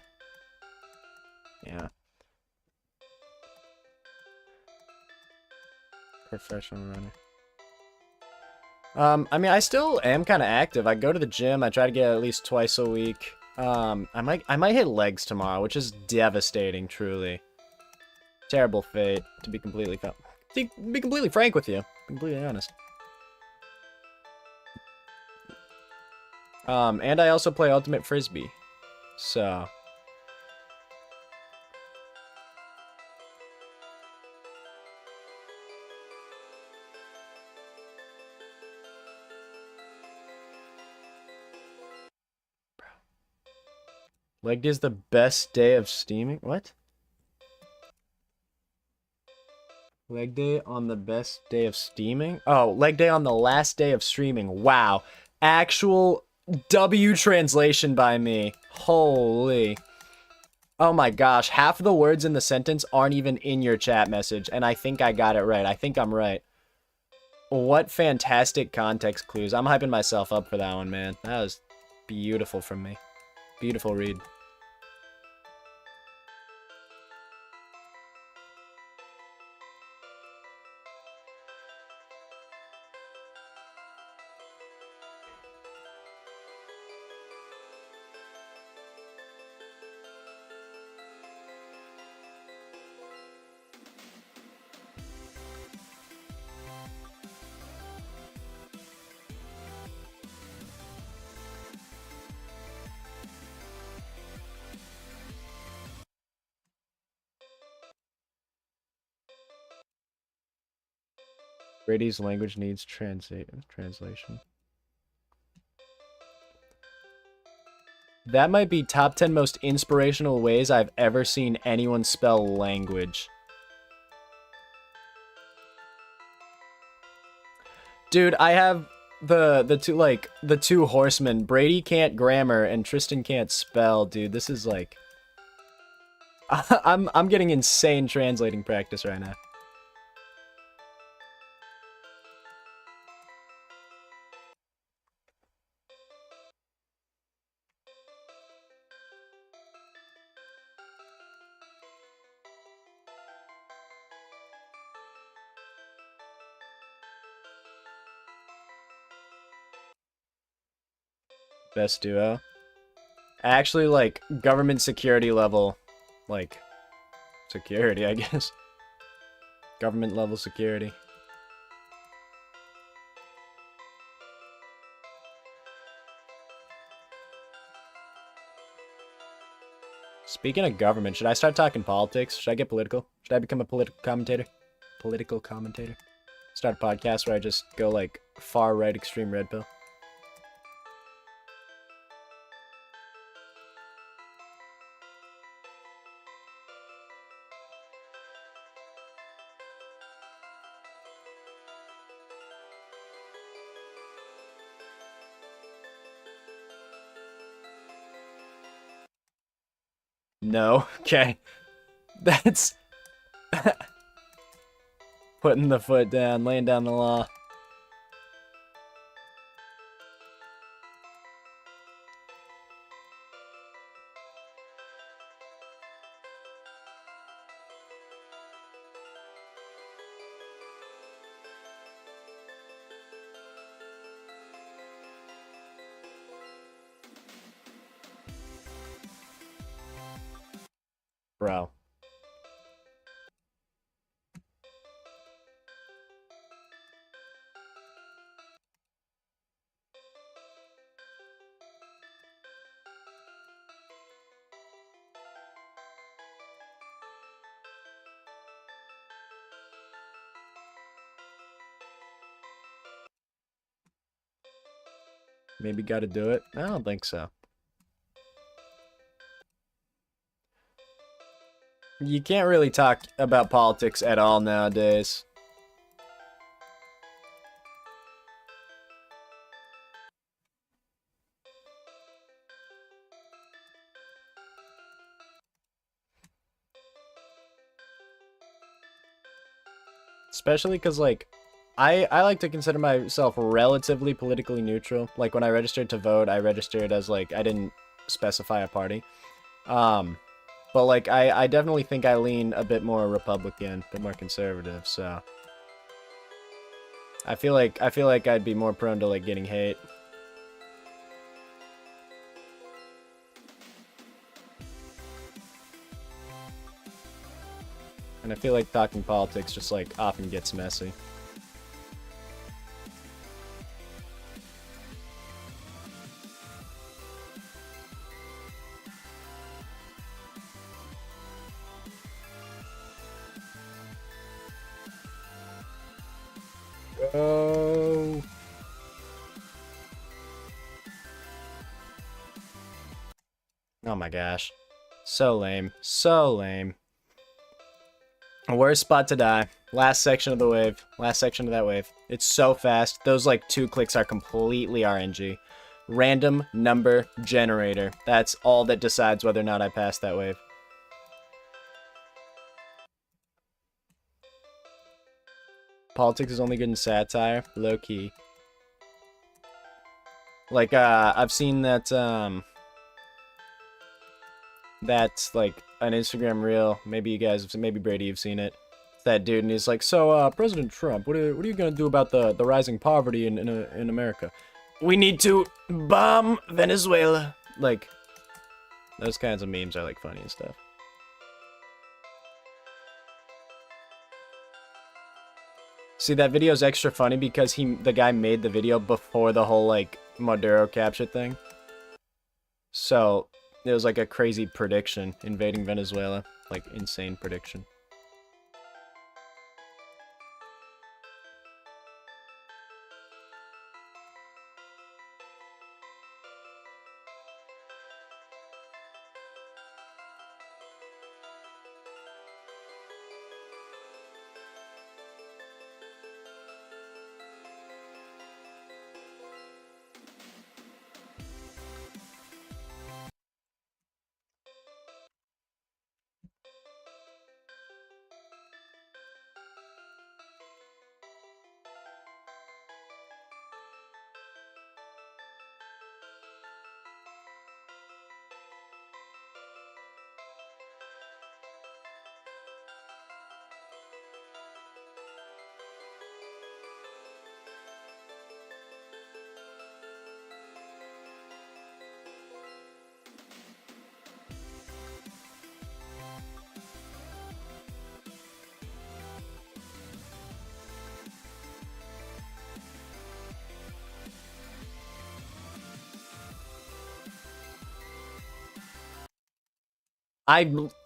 Yeah. Professional runner. I mean, I still am kind of active. I go to the gym. I try to get at least twice a week. I might hit legs tomorrow, which is devastating, truly. Terrible fate, to be completely frank with you. Completely honest. And I also play Ultimate Frisbee. So, leg day is the best day of steaming. What? Leg day on the best day of steaming? Oh, leg day on the last day of streaming. Wow. Actual W translation by me. Holy. Oh my gosh. Half of the words in the sentence aren't even in your chat message, and I think I got it right. I think I'm right. What fantastic context clues. I'm hyping myself up for that one, man. That was beautiful from me. Beautiful read. Brady's language needs translation. That might be top 10 most inspirational ways I've ever seen anyone spell language. Dude, I have the two horsemen. Brady can't grammar and Tristan can't spell, dude. This is like I'm getting insane translating practice right now. Best duo. Actually, like, government security level, like, security, I guess. Government level security. Speaking of government, should I start talking politics? Should I get political? Should I become a political commentator? Political commentator? Start a podcast where I just go, like, far right extreme red pill? No. Okay. That's putting the foot down, laying down the law. Bro. Maybe gotta do it? I don't think so. You can't really talk about politics at all nowadays. Especially because, like, I like to consider myself relatively politically neutral. Like, when I registered to vote, I registered as, like, I didn't specify a party. But, like, I definitely think I lean a bit more Republican, a bit more conservative, so... I feel like I'd be more prone to like getting hate. And I feel like talking politics just like often gets messy. Oh. Oh my gosh. So lame. So lame. Worst spot to die. Last section of the wave. Last section of that wave. It's so fast. Those like 2 clicks are completely RNG. Random number generator. That's all that decides whether or not I pass that wave. Politics is only good in satire. Low key. Like, I've seen that, that's like an Instagram reel. Maybe you guys, maybe Brady, you've seen it. That dude, and he's like, so, President Trump, what are you gonna do about the rising poverty in America? We need to bomb Venezuela. Like, those kinds of memes are like funny and stuff. See, that video is extra funny because the guy made the video before the whole like Maduro capture thing. So it was like a crazy prediction, invading Venezuela, like insane prediction.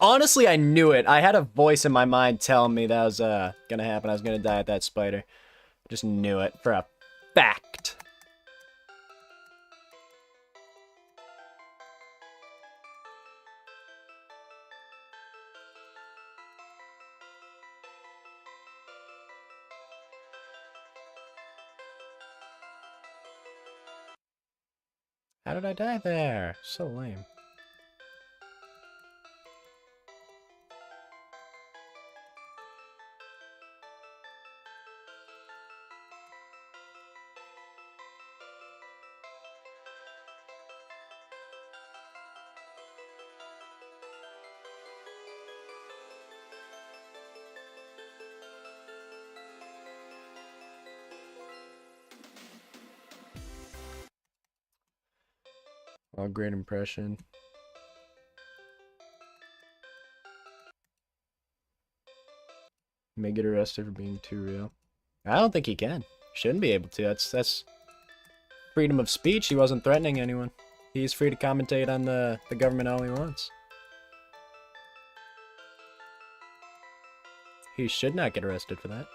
Honestly, I knew it. I had a voice in my mind telling me that was gonna happen. I was gonna die at that spider. Just knew it for a fact. How did I die there? So lame. Oh, great impression. May get arrested for being too real. I don't think he can. Shouldn't be able to. That's freedom of speech. He wasn't threatening anyone. He's free to commentate on the government all he wants. He should not get arrested for that.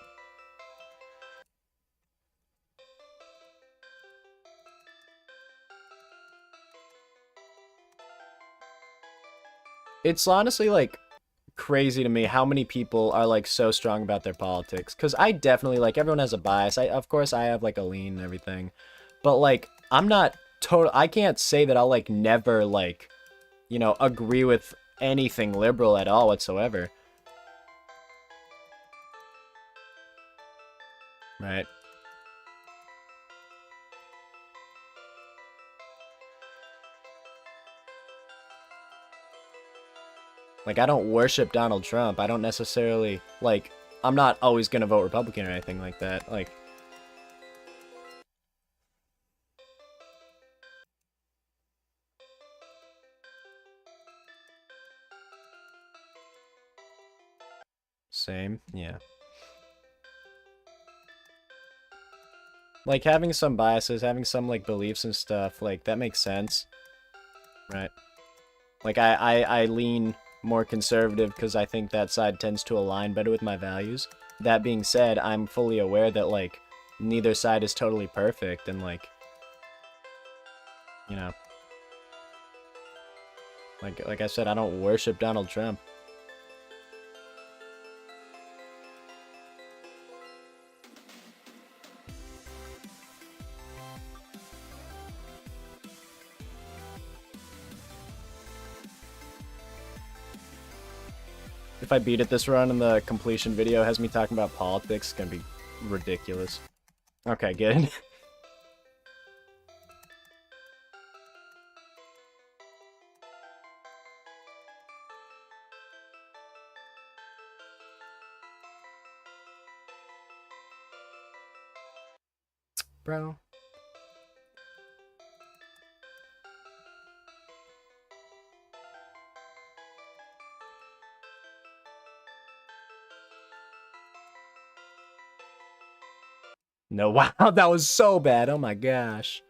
It's honestly like crazy to me how many people are like so strong about their politics, because I definitely, like, everyone has a bias. Of course I have like a lean and everything, but like I'm not total. I can't say that I'll like never like, you know, agree with anything liberal at all whatsoever. Right. Like, I don't worship Donald Trump. I don't necessarily, like, I'm not always gonna vote Republican or anything like that. Like, same. Yeah. Like, having some biases, having some, like, beliefs and stuff, like, that makes sense. Right. Like, I lean more conservative because I think that side tends to align better with my values. That being said, I'm fully aware that, like, neither side is totally perfect, and, like, you know, like I said, I don't worship Donald Trump. If I beat it this run and the completion video has me talking about politics, it's gonna be ridiculous. Okay, good. Bro. No, wow, that was so bad. Oh my gosh.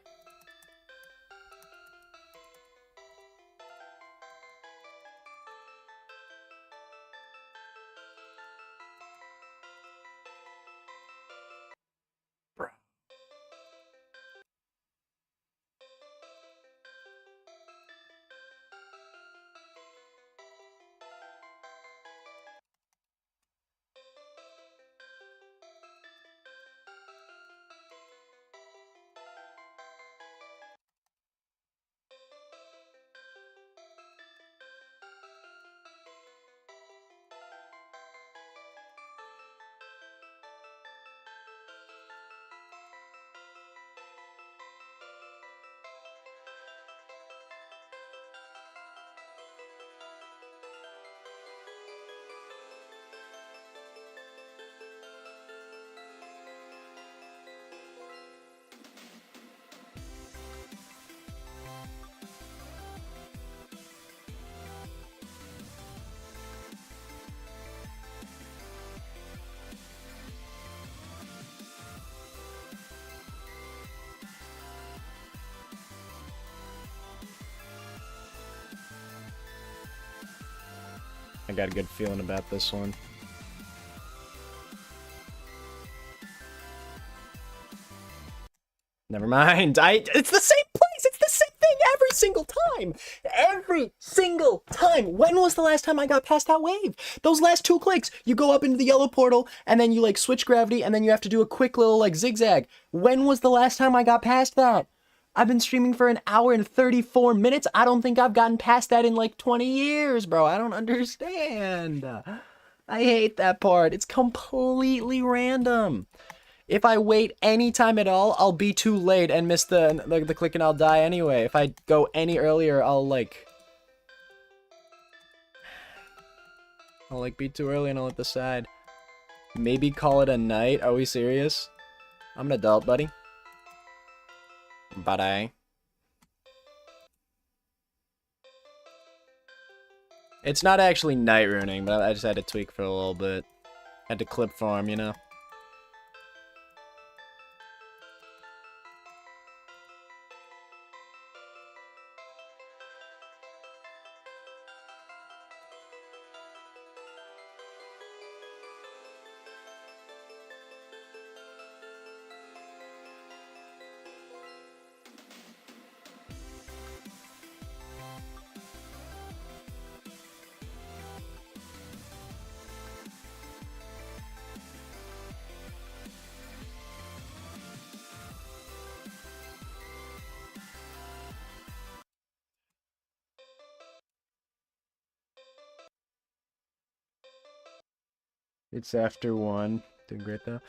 Bro. I got a good feeling about this one. Never mind. It's the same place. It's the same thing every single time. Every single time. When was the last time I got past that wave? Those last 2 clicks. You go up into the yellow portal, and then you, like, switch gravity, and then you have to do a quick little, like, zigzag. When was the last time I got past that? I've been streaming for an hour and 34 minutes. I don't think I've gotten past that in, like, 20 years, bro. I don't understand. I hate that part. It's completely random. If I wait any time at all, I'll be too late and miss the click and I'll die anyway. If I go any earlier, I'll be too early and I'll hit the side. Maybe call it a night. Are we serious? I'm an adult, buddy. Buddy. It's not actually night ruining, but I just had to tweak for a little bit. Had to clip farm, you know? It's after 1. Doing great, though.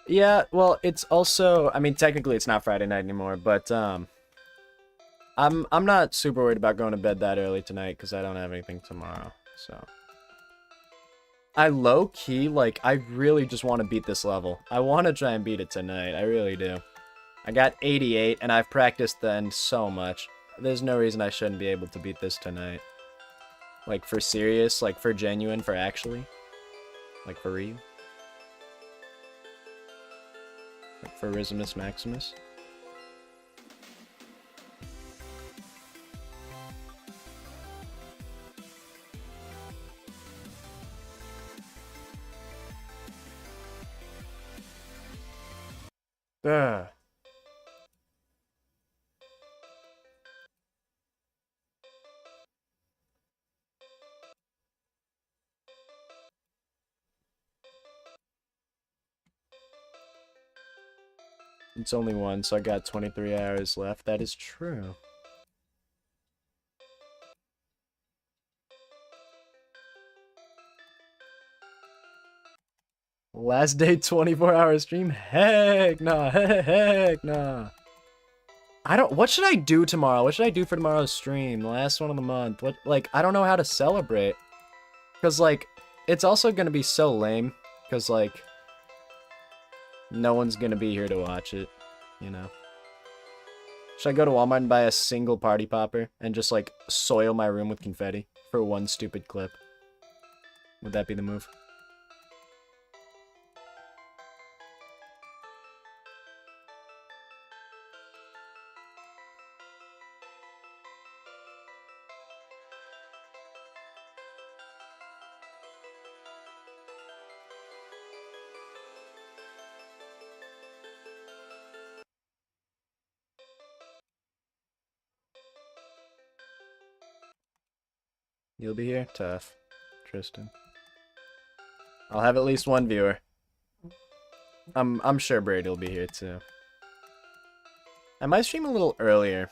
Yeah, well, it's also... I mean, technically, it's not Friday night anymore, but, I'm not super worried about going to bed that early tonight, because I don't have anything tomorrow, so... I low-key, like, I really just want to beat this level. I want to try and beat it tonight. I really do. I got 88, and I've practiced the end so much. There's no reason I shouldn't be able to beat this tonight. Like, for serious, like, for genuine, for actually. Like for real? Like for Risimus Maximus? Ugh. It's only one, so I got 23 hours left. That is true. Last day 24-hour stream? Heck nah, heck nah. What should I do tomorrow? What should I do for tomorrow's stream? The last one of the month. I don't know how to celebrate. Because, like, it's also gonna be so lame. Because, like, no one's gonna be here to watch it, you know? Should I go to Walmart and buy a single party popper and just, like, soil my room with confetti for one stupid clip? Would that be the move? You'll be here? Tough. Tristan. I'll have at least one viewer. I'm sure Brady will be here too. I might stream a little earlier.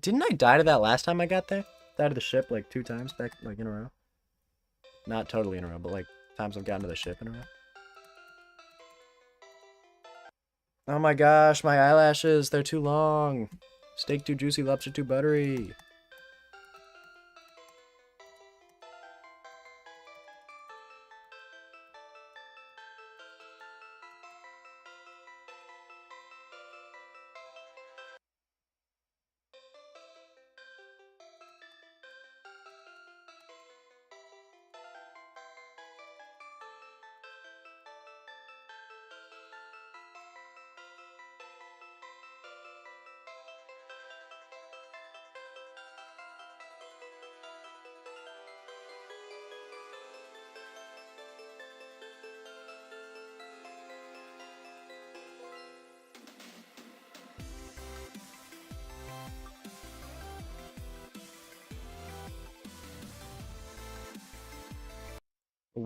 Didn't I die to that last time I got there? Died to the ship like 2 times back, like, in a row? Not totally in a row, but like times I've gotten to the ship in a row. Oh my gosh, my eyelashes, they're too long. Steak too juicy, lobster too buttery.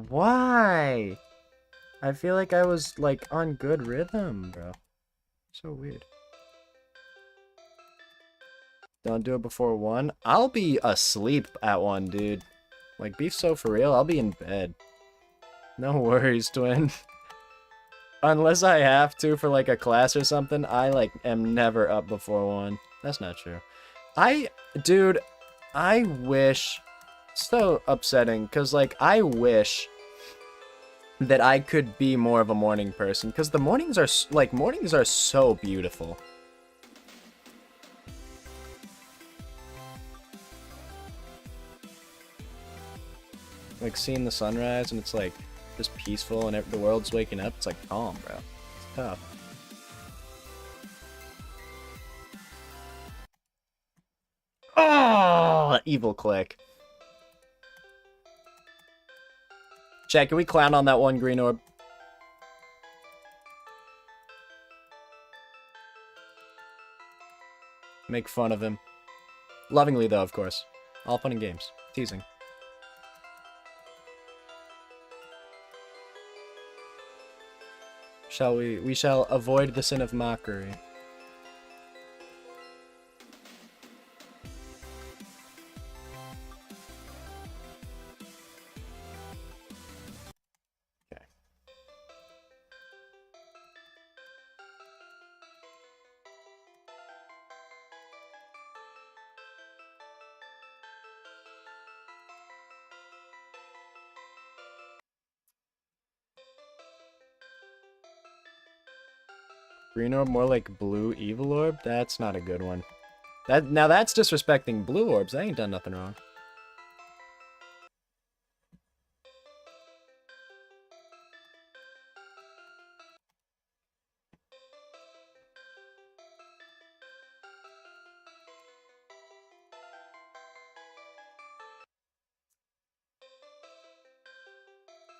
Why? I feel like I was, like, on good rhythm, bro. So weird. Don't do it before 1. I'll be asleep at 1, dude. Like, be so for real, I'll be in bed. No worries, twin. Unless I have to for, like, a class or something, I, like, am never up before 1. That's not true. Dude, I wish... So upsetting, because, like, I wish that I could be more of a morning person, because the mornings are, like, mornings are so beautiful. Like, seeing the sunrise, and it's, like, just peaceful, and the world's waking up, it's, like, calm, bro. It's tough. Oh, evil click. Chat, can we clown on that one green orb? Make fun of him. Lovingly, though, of course. All fun and games. Teasing. Shall we? We shall avoid the sin of mockery. Okay. Green orb, more like blue evil orb? That's not a good one. Now that's disrespecting blue orbs. I ain't done nothing wrong.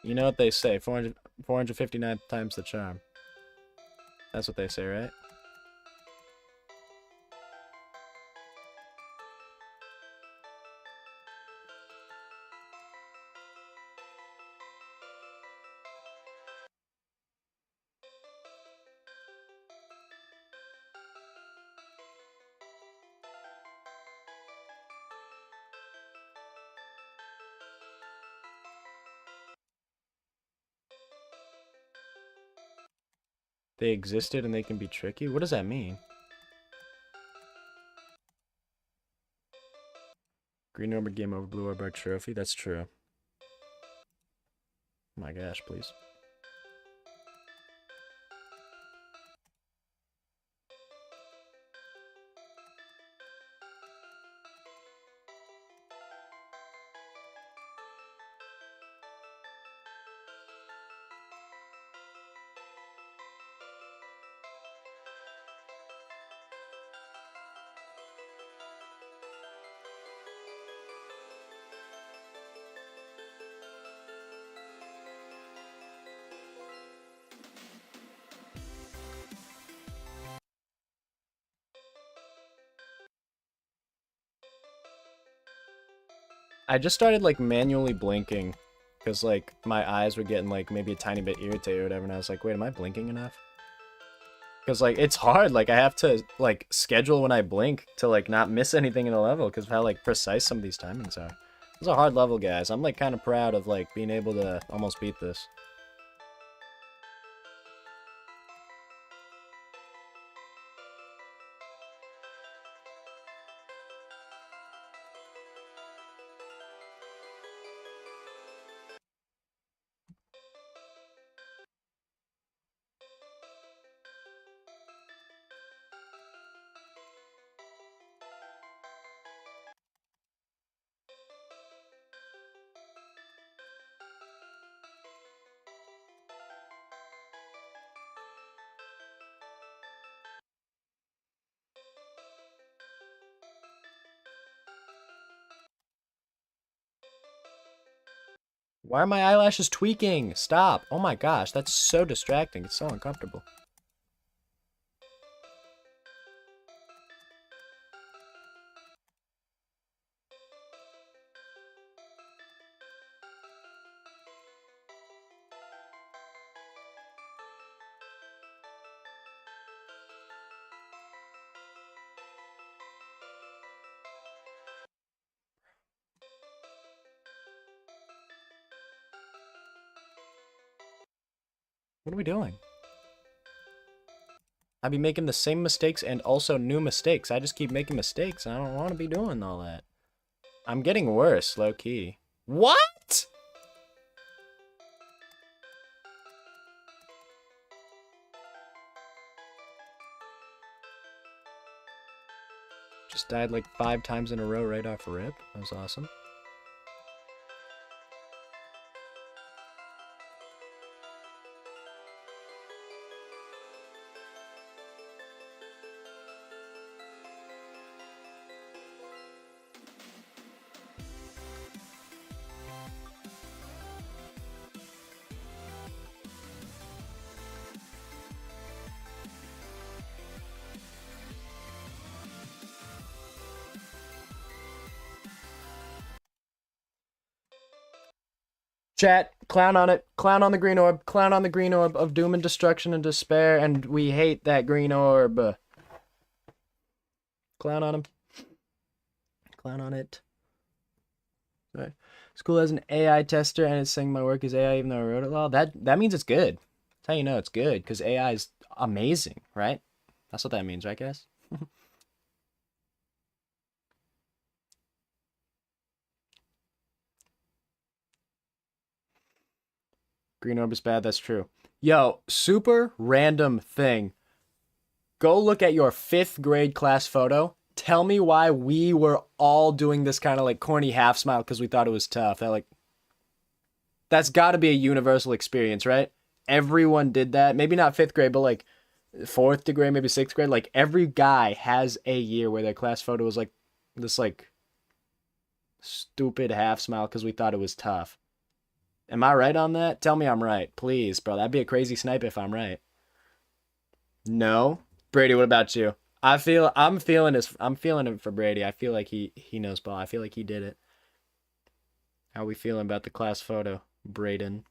You know what they say, 459 times the charm. That's what they say, right? They existed and they can be tricky? What does that mean? Green orb game over blue orb trophy? That's true. Oh my gosh, please. I just started like manually blinking because like my eyes were getting like maybe a tiny bit irritated or whatever, and I was like, wait, am I blinking enough? Because like it's hard, like I have to like schedule when I blink to like not miss anything in the level because of how like precise some of these timings are. It's a hard level, guys. I'm like kind of proud of like being able to almost beat this. Why are my eyelashes tweaking? Stop. Oh my gosh, that's so distracting. It's so uncomfortable. What are we doing? I be making the same mistakes and also new mistakes. I just keep making mistakes and I don't want to be doing all that. I'm getting worse, low-key. What? Just died like 5 times in a row right off rip. That was awesome. Chat, Clown on it. Clown on the green orb. Clown on the green orb of doom and destruction and despair, and we hate that green orb. Clown on him. Clown on it. Right. School has an AI tester and it's saying my work is AI even though I wrote it well. That means it's good. That's how you know it's good, because AI is amazing, right? That's what that means, right, guys? Green orb is bad, that's true. Yo, super random thing. Go look at your 5th grade class photo. Tell me why we were all doing this kind of like corny half smile because we thought it was tough. That's got to be a universal experience, right? Everyone did that. Maybe not 5th grade, but like 4th grade, maybe 6th grade. Like every guy has a year where their class photo was like this like stupid half smile because we thought it was tough. Am I right on that? Tell me I'm right, please, bro. That'd be a crazy snipe if I'm right. No, Brady. What about you? I'm feeling it for Brady. I feel like he knows ball. I feel like he did it. How we feeling about the class photo, Braden?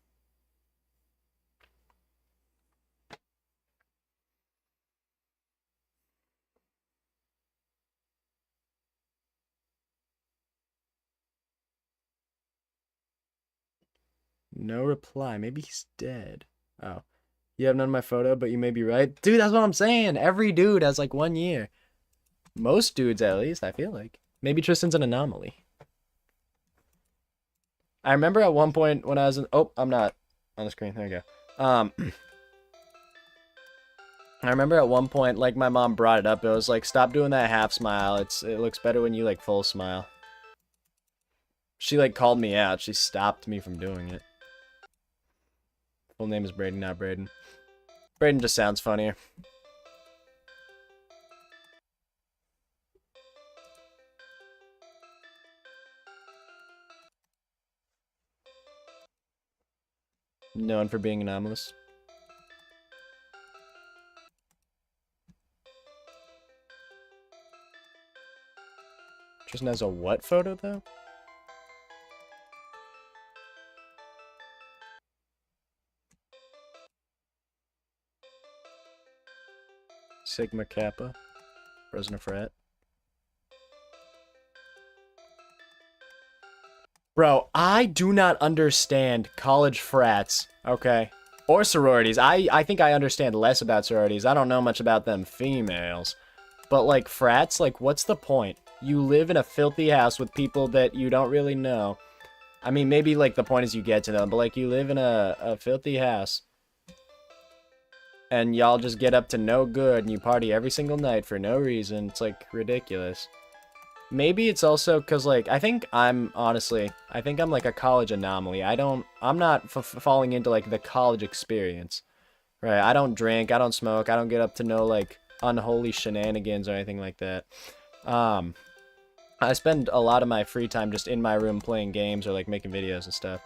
No reply. Maybe he's dead. Oh. You have none of my photo, but you may be right. Dude, that's what I'm saying. Every dude has like 1 year. Most dudes, at least, I feel like. Maybe Tristan's an anomaly. I remember at one point when I was in... Oh, I'm not on the screen. There you go. I remember at one point, like, my mom brought it up. It was like, stop doing that half smile. It looks better when you, like, full smile. She, like, called me out. She stopped me from doing it. Full name is Braden, not Braden. Braden just sounds funnier. Known for being anomalous. Tristan has a what photo, though? Sigma Kappa. Frozen a frat. Bro, I do not understand college frats, okay? Or sororities. I think I understand less about sororities. I don't know much about them females. But, like, frats, like, what's the point? You live in a filthy house with people that you don't really know. I mean, maybe, like, the point is you get to them, but, like, you live in a filthy house. And y'all just get up to no good, and you party every single night for no reason. It's, like, ridiculous. Maybe it's also because, like, I think I'm like a college anomaly. I'm not falling into, like, the college experience, right? I don't drink, I don't smoke, I don't get up to no, like, unholy shenanigans or anything like that. I spend a lot of my free time just in my room playing games or, like, making videos and stuff.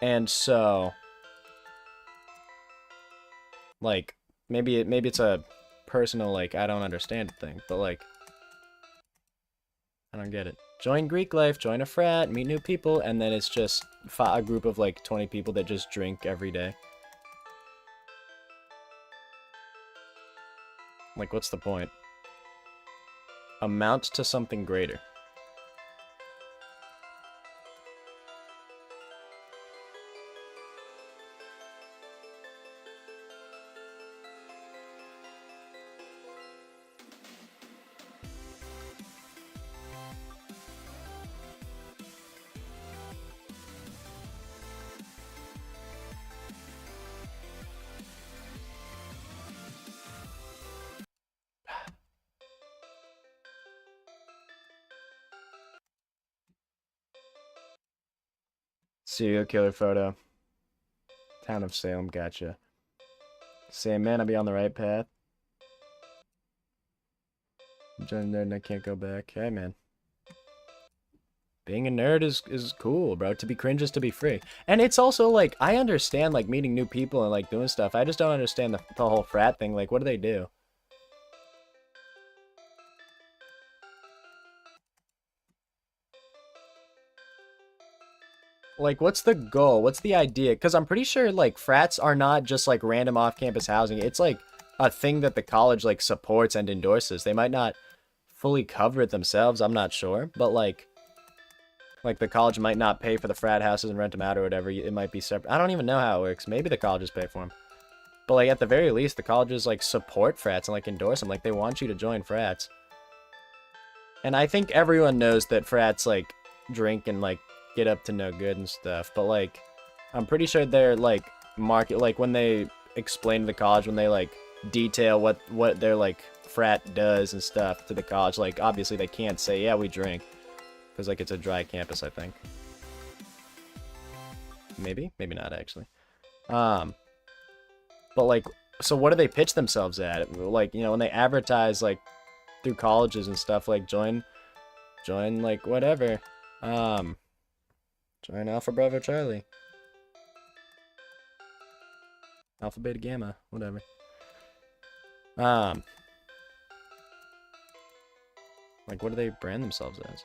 And so, like, maybe it's a personal, like, I don't understand thing, but, like, I don't get it. Join Greek life, join a frat, meet new people, and then it's just a group of like 20 people that just drink every day. Like, what's the point? Amount to something greater. Serial killer photo. Town of Salem, gotcha. Same man, I'll be on the right path. I'm joining nerd and I can't go back. Hey, man. Being a nerd is cool, bro. To be cringe is to be free. And it's also, like, I understand, like, meeting new people and, like, doing stuff. I just don't understand the whole frat thing. Like, what do they do? Like, what's the goal? What's the idea? Because I'm pretty sure, like, frats are not just, like, random off-campus housing. It's, like, a thing that the college, like, supports and endorses. They might not fully cover it themselves. I'm not sure. But, like, the college might not pay for the frat houses and rent them out or whatever. It might be separate. I don't even know how it works. Maybe the colleges pay for them. But, like, at the very least, the colleges, like, support frats and, like, endorse them. Like, they want you to join frats. And I think everyone knows that frats, like, drink and, like, get up to no good and stuff. But, like, I'm pretty sure they're, like, like, when they explain to the college, when they, like, detail what their, like, frat does and stuff to the college, like, obviously they can't say, yeah, we drink. Because, like, it's a dry campus, I think. Maybe? Maybe not, actually. But, like, so what do they pitch themselves at? Like, you know, when they advertise, like, through colleges and stuff, like, join, like, whatever. Join Alpha Bravo Charlie. Alpha Beta Gamma, whatever. Like, what do they brand themselves as?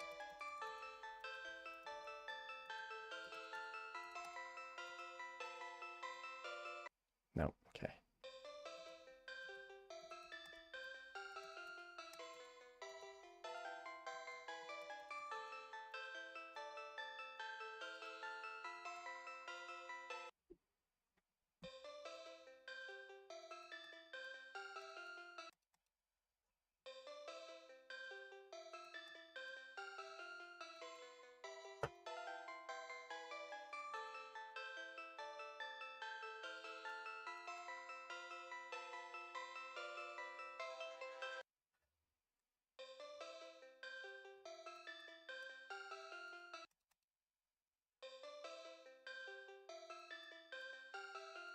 No, okay.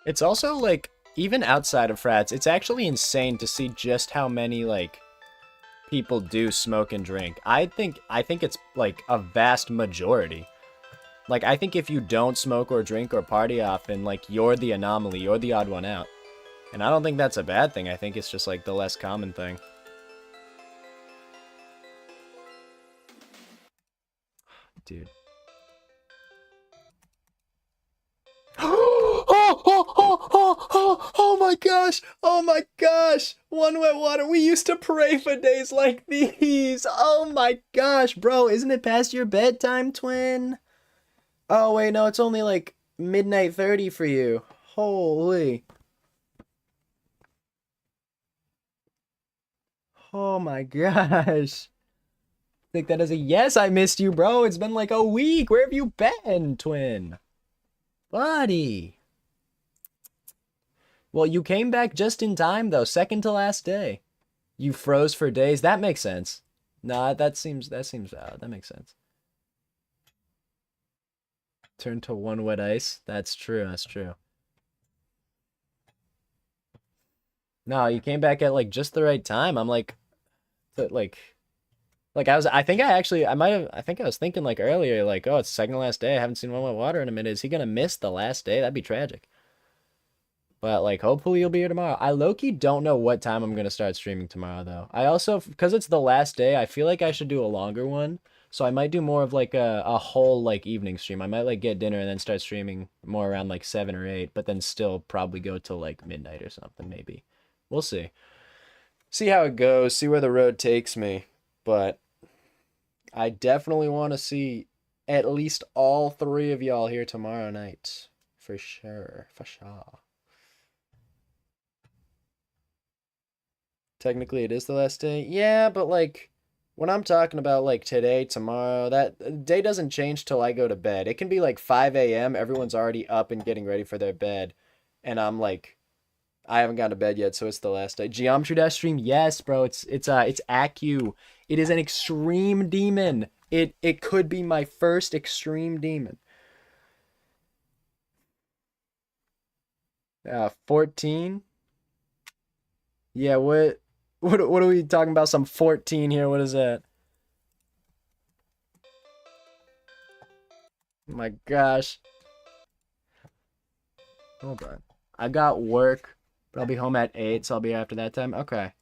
It's also, like, even outside of frats, it's actually insane to see just how many, like, people do smoke and drink. I think it's, like, a vast majority. Like, I think if you don't smoke or drink or party often, like, you're the anomaly, you're the odd one out. And I don't think that's a bad thing. I think it's just, like, the less common thing. Dude. Oh my gosh! Oh my gosh! One wet water. We used to pray for days like these. Oh my gosh, bro! Isn't it past your bedtime, twin? Oh wait, no, it's only like midnight 30 for you. Holy! Oh my gosh! Take that as a yes. I missed you, bro. It's been like a week. Where have you been, twin? Buddy. Well, you came back just in time, though. Second to last day. You froze for days. That makes sense. Nah, that seems valid. That makes sense. Turn to one wet ice. That's true. That's true. No, you came back at like just the right time. I'm like, like I was. I think I actually. I might have. I think I was thinking like earlier, like, oh, it's the second to last day. I haven't seen one wet water in a minute. Is he gonna miss the last day? That'd be tragic. But like, hopefully you'll be here tomorrow. I low-key don't know what time I'm gonna start streaming tomorrow though. I also, because it's the last day, I feel like I should do a longer one. So I might do more of like a whole like evening stream. I might like get dinner and then start streaming more around like 7 or 8, but then still probably go till like midnight or something maybe. We'll see. See how it goes, see where the road takes me. But I definitely want to see at least all three of y'all here tomorrow night. For sure. For sure. Technically, it is the last day. Yeah, but like when I'm talking about like today, tomorrow, that day doesn't change till I go to bed. It can be like 5 a.m. Everyone's already up and getting ready for their bed, and I'm like, I haven't gone to bed yet, so it's the last day. Geometry Dash stream, yes, bro. It's Acu. It is an extreme demon. It could be my first extreme demon. 14. Yeah, what are we talking about? Some 14 here. What is that? Oh my gosh. Hold on. I got work, but I'll be home at 8, so I'll be after that time. Okay.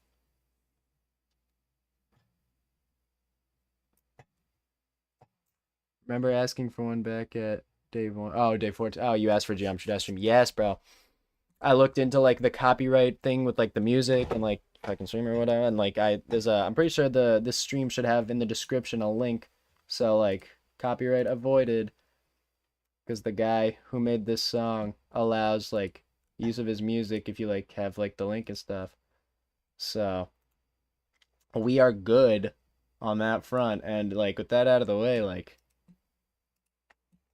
Remember asking for one back at Day 1. Oh, day 14. Oh, you asked for Geometry Dash stream. Yes, bro. I looked into like the copyright thing with like the music and like if I can stream or whatever, and like I'm pretty sure this stream should have in the description a link. So like copyright avoided because the guy who made this song allows like use of his music if you like have like the link and stuff. So we are good on that front, and like with that out of the way, like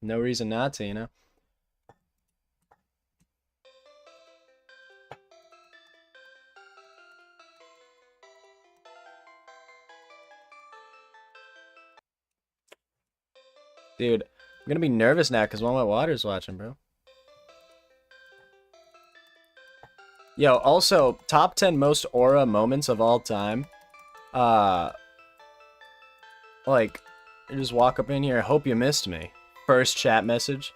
no reason not to, you know? Dude, I'm gonna be nervous now because one of my water's watching, bro. Yo, also, top 10 most aura moments of all time. Like, you just walk up in here, hope you missed me. First chat message.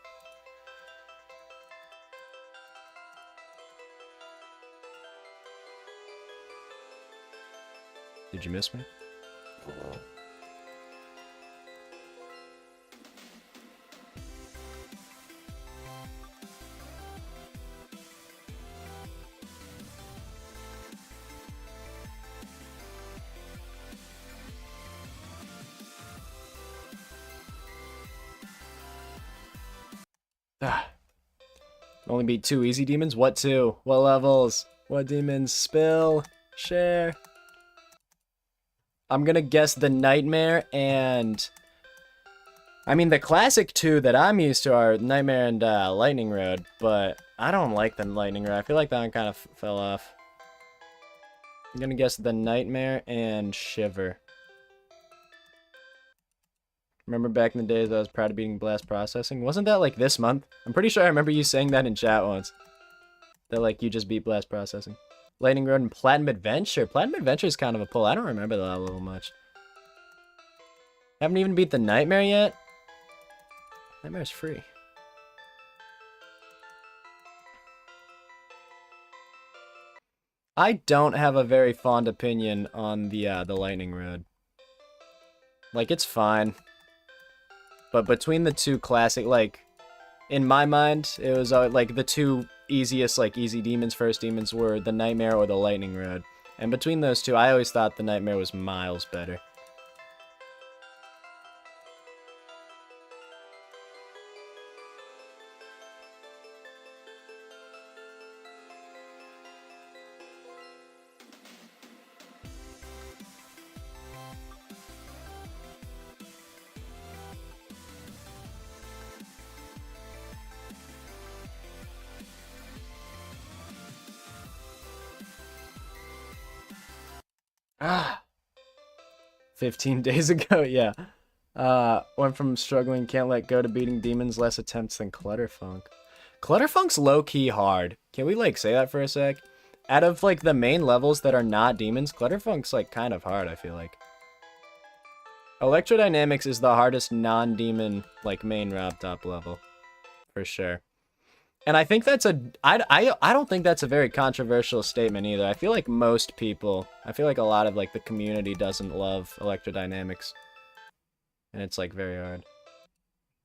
Did you miss me? Only beat 2 easy demons? What 2? What levels? What demons? Spill. Share. I'm gonna guess the Nightmare and... I mean, the classic 2 that I'm used to are Nightmare and Lightning Road, but I don't like the Lightning Road. I feel like that one kind of fell off. I'm gonna guess the Nightmare and Shiver. Remember back in the days I was proud of beating Blast Processing? Wasn't that like this month? I'm pretty sure I remember you saying that in chat once. That like you just beat Blast Processing. Lightning Road and Platinum Adventure. Platinum Adventure is kind of a pull. I don't remember that level much. Haven't even beat the Nightmare yet? Nightmare's free. I don't have a very fond opinion on the Lightning Road. Like, it's fine. But between the 2 classic, like, in my mind, it was like the 2 easiest, like, easy demons, first demons were the Nightmare or the Lightning Road. And between those 2, I always thought the Nightmare was miles better. Ah, 15 days ago, yeah. Went from struggling, can't let go to beating demons, less attempts than Clutterfunk. Clutterfunk's low-key hard. Can we, like, say that for a sec? Out of, like, the main levels that are not demons, Clutterfunk's, like, kind of hard, I feel like. Electrodynamics is the hardest non-demon, like, main Rob Top level. For sure. And I think that's I don't think that's a very controversial statement either. I feel like most people, I feel like a lot of like the community doesn't love electrodynamics. And it's like very hard.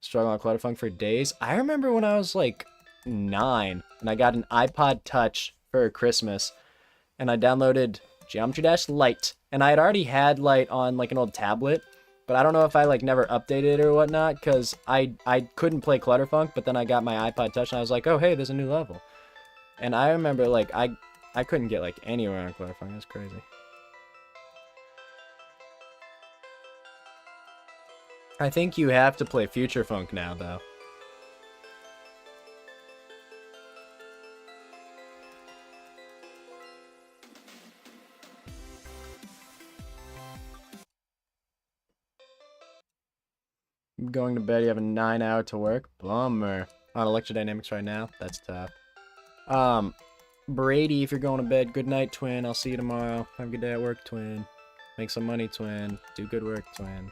Struggle on Clutterfunk for days. I remember when I was like 9 and I got an iPod Touch for Christmas and I downloaded Geometry Dash Lite, and I had already had Lite on like an old tablet. But I don't know if I, like, never updated it or whatnot, because I couldn't play Clutterfunk, but then I got my iPod Touch, and I was like, oh, hey, there's a new level. And I remember, like, I couldn't get, like, anywhere on Clutterfunk. That's crazy. I think you have to play Future Funk now, though. I'm going to bed. You have a 9-hour to work. Bummer. On electrodynamics right now. That's tough. Brady, if you're going to bed, good night, twin. I'll see you tomorrow. Have a good day at work, twin. Make some money, twin. Do good work, twin.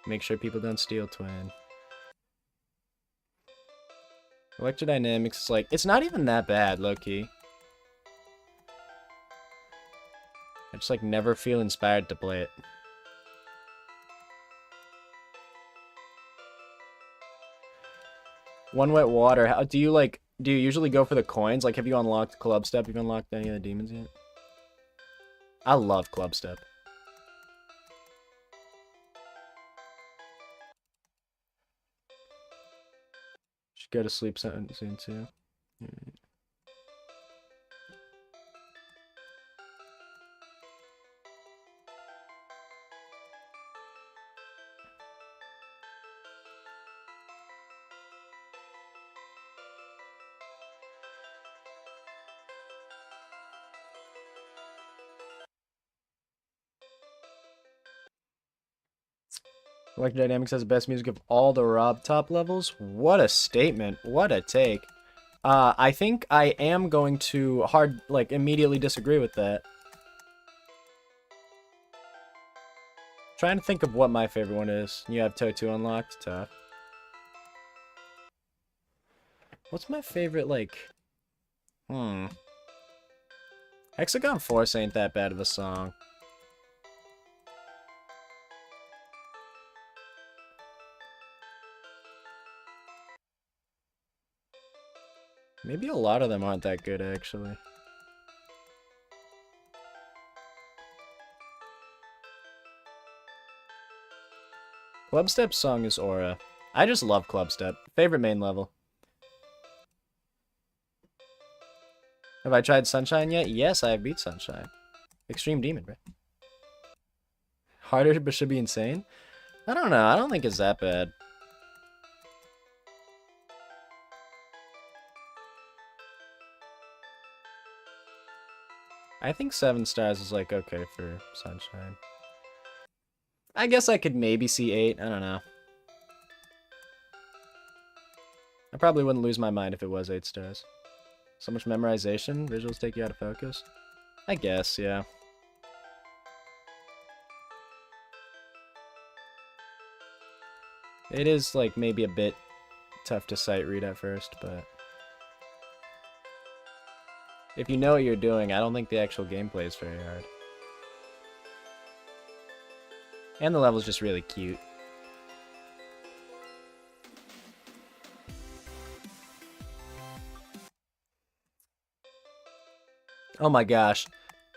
Make sure people don't steal, twin. Electrodynamics is like, it's not even that bad, low-key. I just like never feel inspired to play it. One wet water. How do you like? Do you usually go for the coins? Like, have you unlocked Club Step? Have you unlocked any of the demons yet? I love Club Step. Should go to sleep soon too. Electro Dynamics has the best music of all the Rob top levels. What a statement. What a take. I think I am going to immediately disagree with that. Trying to think of what my favorite one is. You have Toe 2 unlocked? Tough. What's my favorite, like... Hexagon Force ain't that bad of a song. Maybe a lot of them aren't that good, actually. Clubstep's song is Aura. I just love Clubstep. Favorite main level. Have I tried Sunshine yet? Yes, I have beat Sunshine. Extreme Demon, bro. Harder but should be insane? I don't know. I don't think it's that bad. I think 7 stars is like okay for Sunshine. I guess I could maybe see 8. I don't know. I probably wouldn't lose my mind if it was 8 stars. So much memorization? Visuals take you out of focus? I guess, yeah. It is, like, maybe a bit tough to sight read at first, but... if you know what you're doing, I don't think the actual gameplay is very hard. And the level's just really cute. Oh my gosh.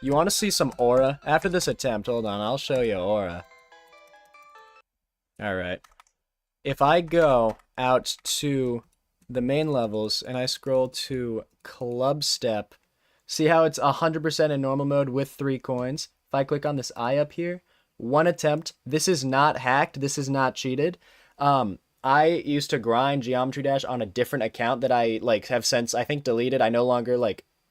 You want to see some aura? After this attempt, hold on, I'll show you aura. Alright. If I go out to the main levels and I scroll to Club Step, see how it's 100% in normal mode with 3 coins? If I click on this eye up here, 1 attempt. This is not hacked. This is not cheated. I used to grind Geometry Dash on a different account that I have since I think deleted. I no longer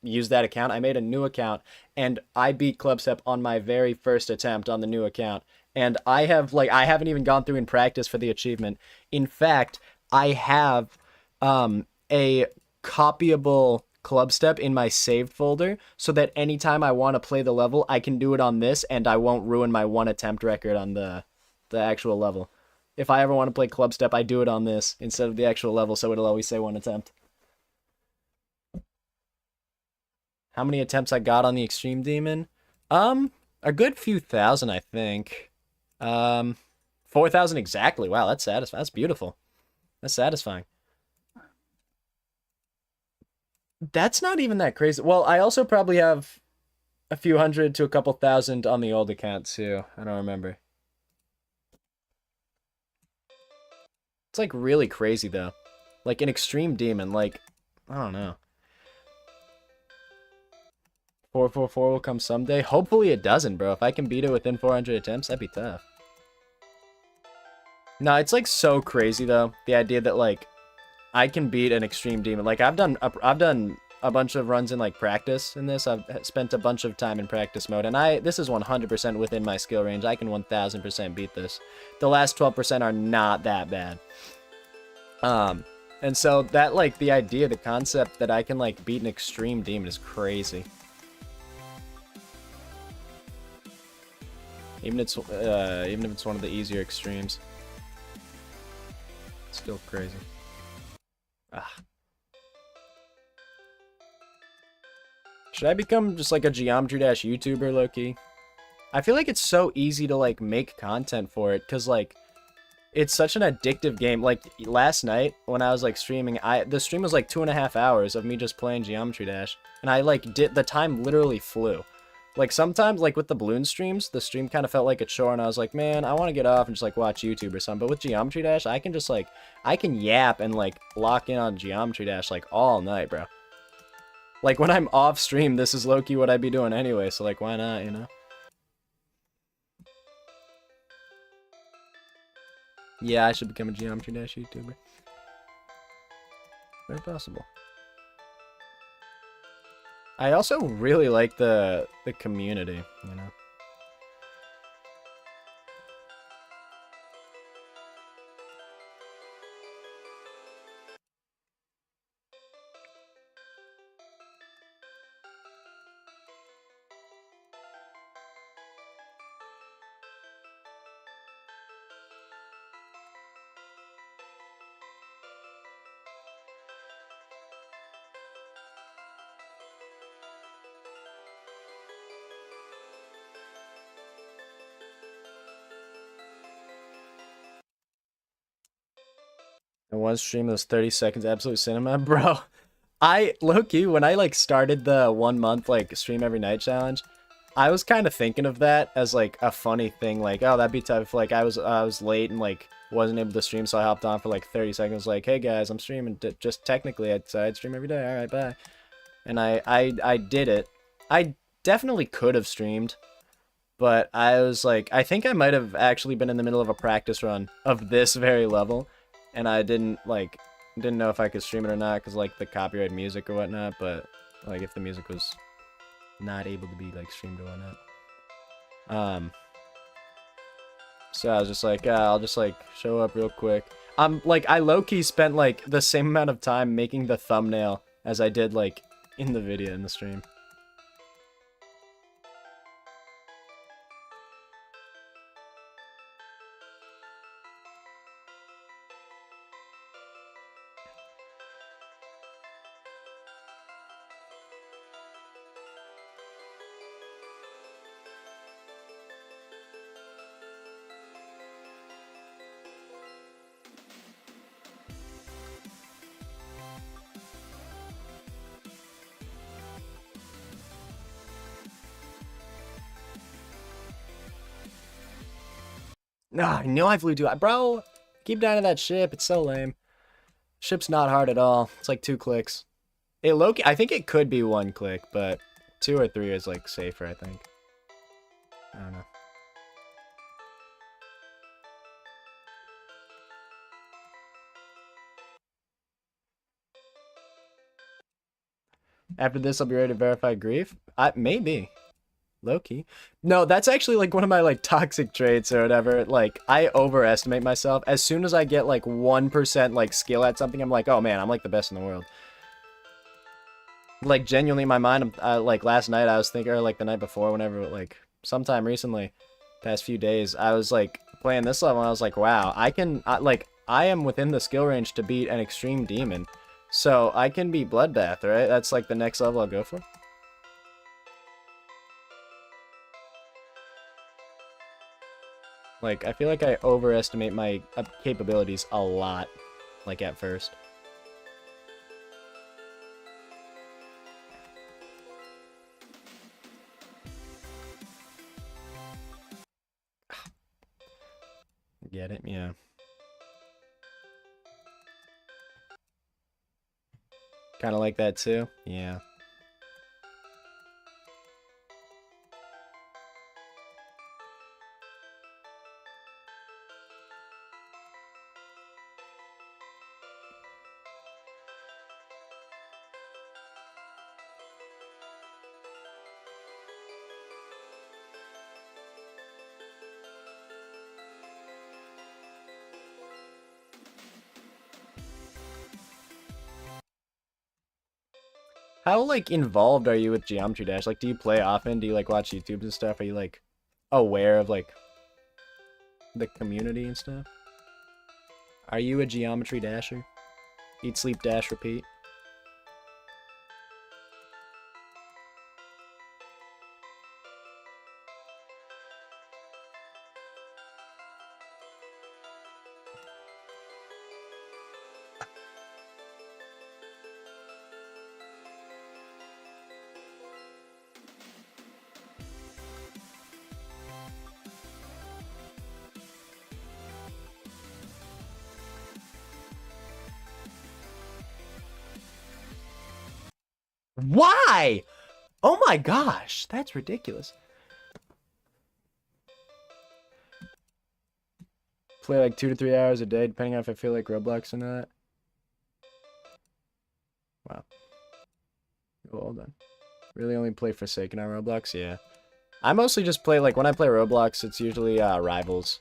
use that account. I made a new account and I beat Clubstep on my very first attempt on the new account. And I have I haven't even gone through in practice for the achievement. In fact, I have a copyable Clubstep in my saved folder so that anytime I want to play the level, I can do it on this and I won't ruin my 1 attempt record on the actual level. If I ever want to play Clubstep, I do it on this instead of the actual level, so it'll always say 1 attempt. How many attempts I got on the Extreme Demon? A good few thousand, I think. 4,000 exactly. Wow, that's satisfying. That's beautiful. That's satisfying. That's not even that crazy. Well, I also probably have a few hundred to a couple thousand on the old account, too. I don't remember. It's, really crazy, though. An Extreme Demon, I don't know. 444 will come someday. Hopefully it doesn't, bro. If I can beat it within 400 attempts, that'd be tough. No, it's, so crazy, though. The idea that, I can beat an Extreme Demon. I've done a bunch of runs in practice in this. I've spent a bunch of time in practice mode, and this is 100% within my skill range. I can 1000% beat this. The last 12% are not that bad. And so that the idea, the concept that I can beat an Extreme Demon is crazy. Even if it's one of the easier extremes. It's still crazy. Ah. Should I become just a Geometry Dash YouTuber, low-key? I feel like it's so easy to make content for it, because It's such an addictive game. Like last night when I was like streaming, the stream was like 2.5 hours of me just playing Geometry Dash, and I like did the time literally flew. Like sometimes like with the balloon streams, the stream kind of felt like a chore, and I was like, man, I want to get off and just like watch YouTube or something. But with Geometry Dash, I can just like I can yap and like lock in on Geometry Dash like all night, bro. Like when I'm off stream, this is low key what I'd be doing anyway. So like, why not, you know? Yeah, I should become a Geometry Dash YouTuber. Very possible. I also really like the community, you know. And one stream was 30 seconds absolute cinema, bro. I low-key when I like started the 1 month like stream every night challenge, I was kind of thinking of that as like a funny thing, like, oh, that'd be tough if like I was late and like wasn't able to stream, so I hopped on for like 30 seconds, like, hey guys, I'm streaming. Just technically I'd stream every day. All right, bye. And I did it. I definitely could have streamed, but I was like, I think I might have actually been in the middle of a practice run of this very level, and I didn't know if I could stream it or not because like the copyright music or whatnot. But like if the music was not able to be like streamed or whatnot, so I was just like, I'll just like show up real quick. Like I low-key spent like the same amount of time making the thumbnail as I did like in the video in the stream. Nah, I know I flew too high. Bro, keep dying to that ship. It's so lame. Ship's not hard at all. It's like 2 clicks. I think it could be 1 click, but 2 or 3 is like safer, I think. I don't know. After this, I'll be ready to verify grief. Maybe. Low-key. No, that's actually like one of my like toxic traits or whatever. Like I overestimate myself. As soon as I get like 1% like skill at something, I'm like, oh man, I'm like the best in the world. Like genuinely in my mind, like last night I was thinking, or like the night before, whenever, like sometime recently, past few days, I was like playing this level and I was like, wow, I am within the skill range to beat an extreme demon. So I can beat Bloodbath, right? That's like the next level I'll go for. Like, I feel like I overestimate my capabilities a lot, like, at first. Get it? Yeah. Kind of like that, too? Yeah. How, like, involved are you with Geometry Dash? Like, do you play often? Do you, like, watch YouTubes and stuff? Are you, like, aware of, like, the community and stuff? Are you a Geometry Dasher? Eat, sleep, dash, repeat? Why? Oh my gosh, that's ridiculous. Play like 2 to 3 hours a day, depending on if I feel like Roblox or not. Wow. Well done. Really only play Forsaken on Roblox? Yeah. I mostly just play, like, when I play Roblox, it's usually Rivals.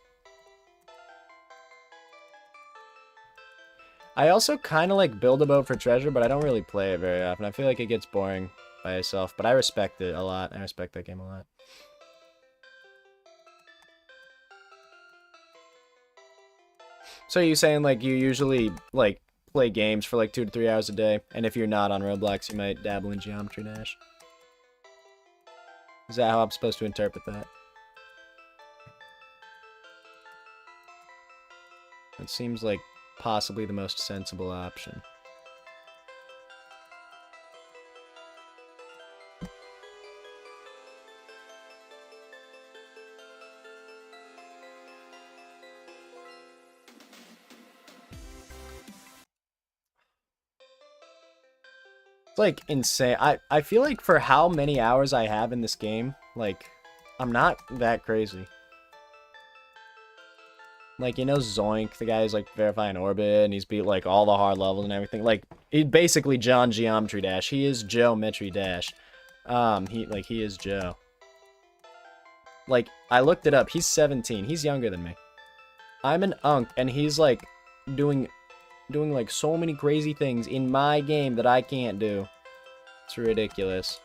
I also kind of like build a boat for treasure, but I don't really play it very often. I feel like it gets boring by itself, but I respect it a lot. I respect that game a lot. So you're saying, like, you usually, like, play games for, like, 2 to 3 hours a day, and if you're not on Roblox, you might dabble in Geometry Dash? Is that how I'm supposed to interpret that? It seems like possibly the most sensible option. It's like insane. I feel like for how many hours I have in this game, like, I'm not that crazy. Like, you know Zoink, the guy who's, like, verifying orbit, and he's beat, like, all the hard levels and everything. Like, he basically John Geometry Dash. He is Geometry Dash. He is Joe. Like, I looked it up. He's 17. He's younger than me. I'm an unk, and he's, like, doing, like, so many crazy things in my game that I can't do. It's ridiculous.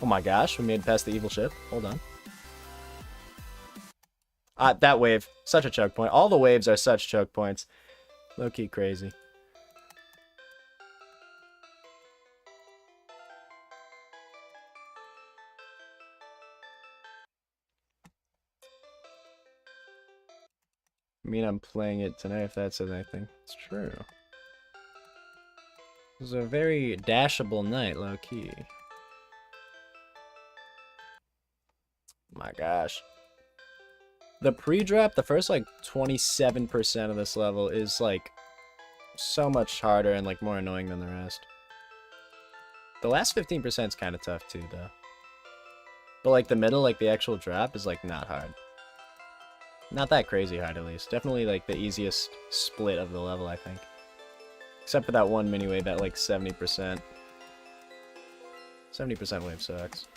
Oh my gosh, we made it past the evil ship. Hold on. That wave. Such a choke point. All the waves are such choke points. Low-key crazy. I mean, I'm playing it tonight, if that says anything. It's true. It was a very dashable night, low-key. My gosh. The pre-drop, the first, like, 27% of this level is, like, so much harder and, like, more annoying than the rest. The last 15% is kind of tough, too, though. But, like, the middle, like, the actual drop is, like, not hard. Not that crazy hard, at least. Definitely, like, the easiest split of the level, I think. Except for that one mini-wave at, like, 70%. 70% wave sucks.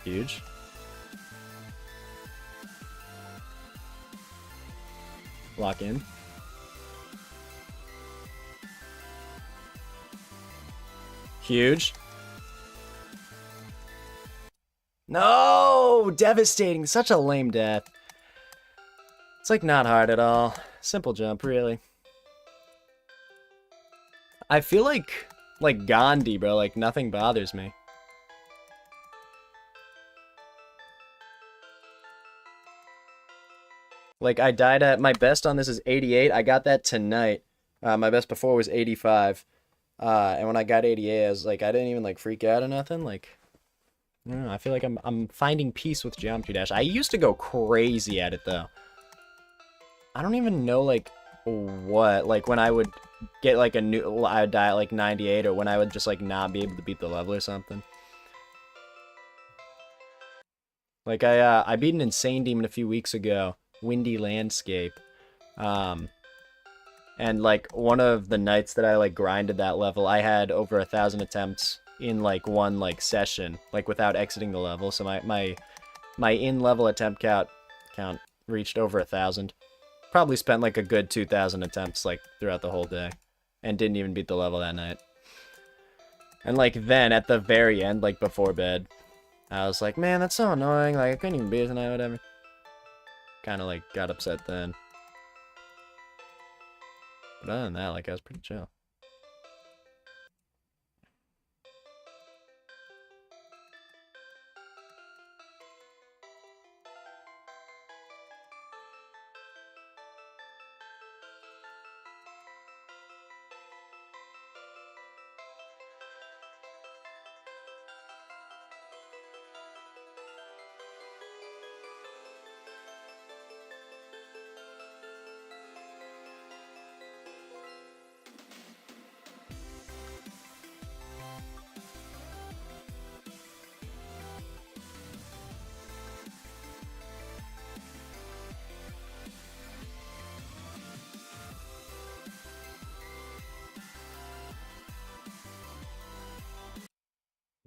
Huge. Lock in. Huge. No! Devastating. Such a lame death. It's like not hard at all. Simple jump, really. I feel like Gandhi, bro. Like nothing bothers me. Like, I died at... My best on this is 88. I got that tonight. My best before was 85. And when I got 88, I was like, I didn't even, like, freak out or nothing. Like, I don't know. I feel like I'm finding peace with Geometry Dash. I used to go crazy at it, though. I don't even know, like, what. Like, when I would get, like, I would die at, like, 98, or when I would just, like, not be able to beat the level or something. Like, I beat an Insane Demon a few weeks ago. Windy Landscape. And like one of the nights that I like grinded that level, I had over 1,000 attempts in like one like session, like without exiting the level. So my in-level attempt count reached over 1,000. Probably spent like a good 2,000 attempts like throughout the whole day, and didn't even beat the level that night. And like then at the very end, like before bed, I was like, man, that's so annoying. Like I couldn't even beat it tonight, whatever. kind of like got upset then. But other than that, like I was pretty chill.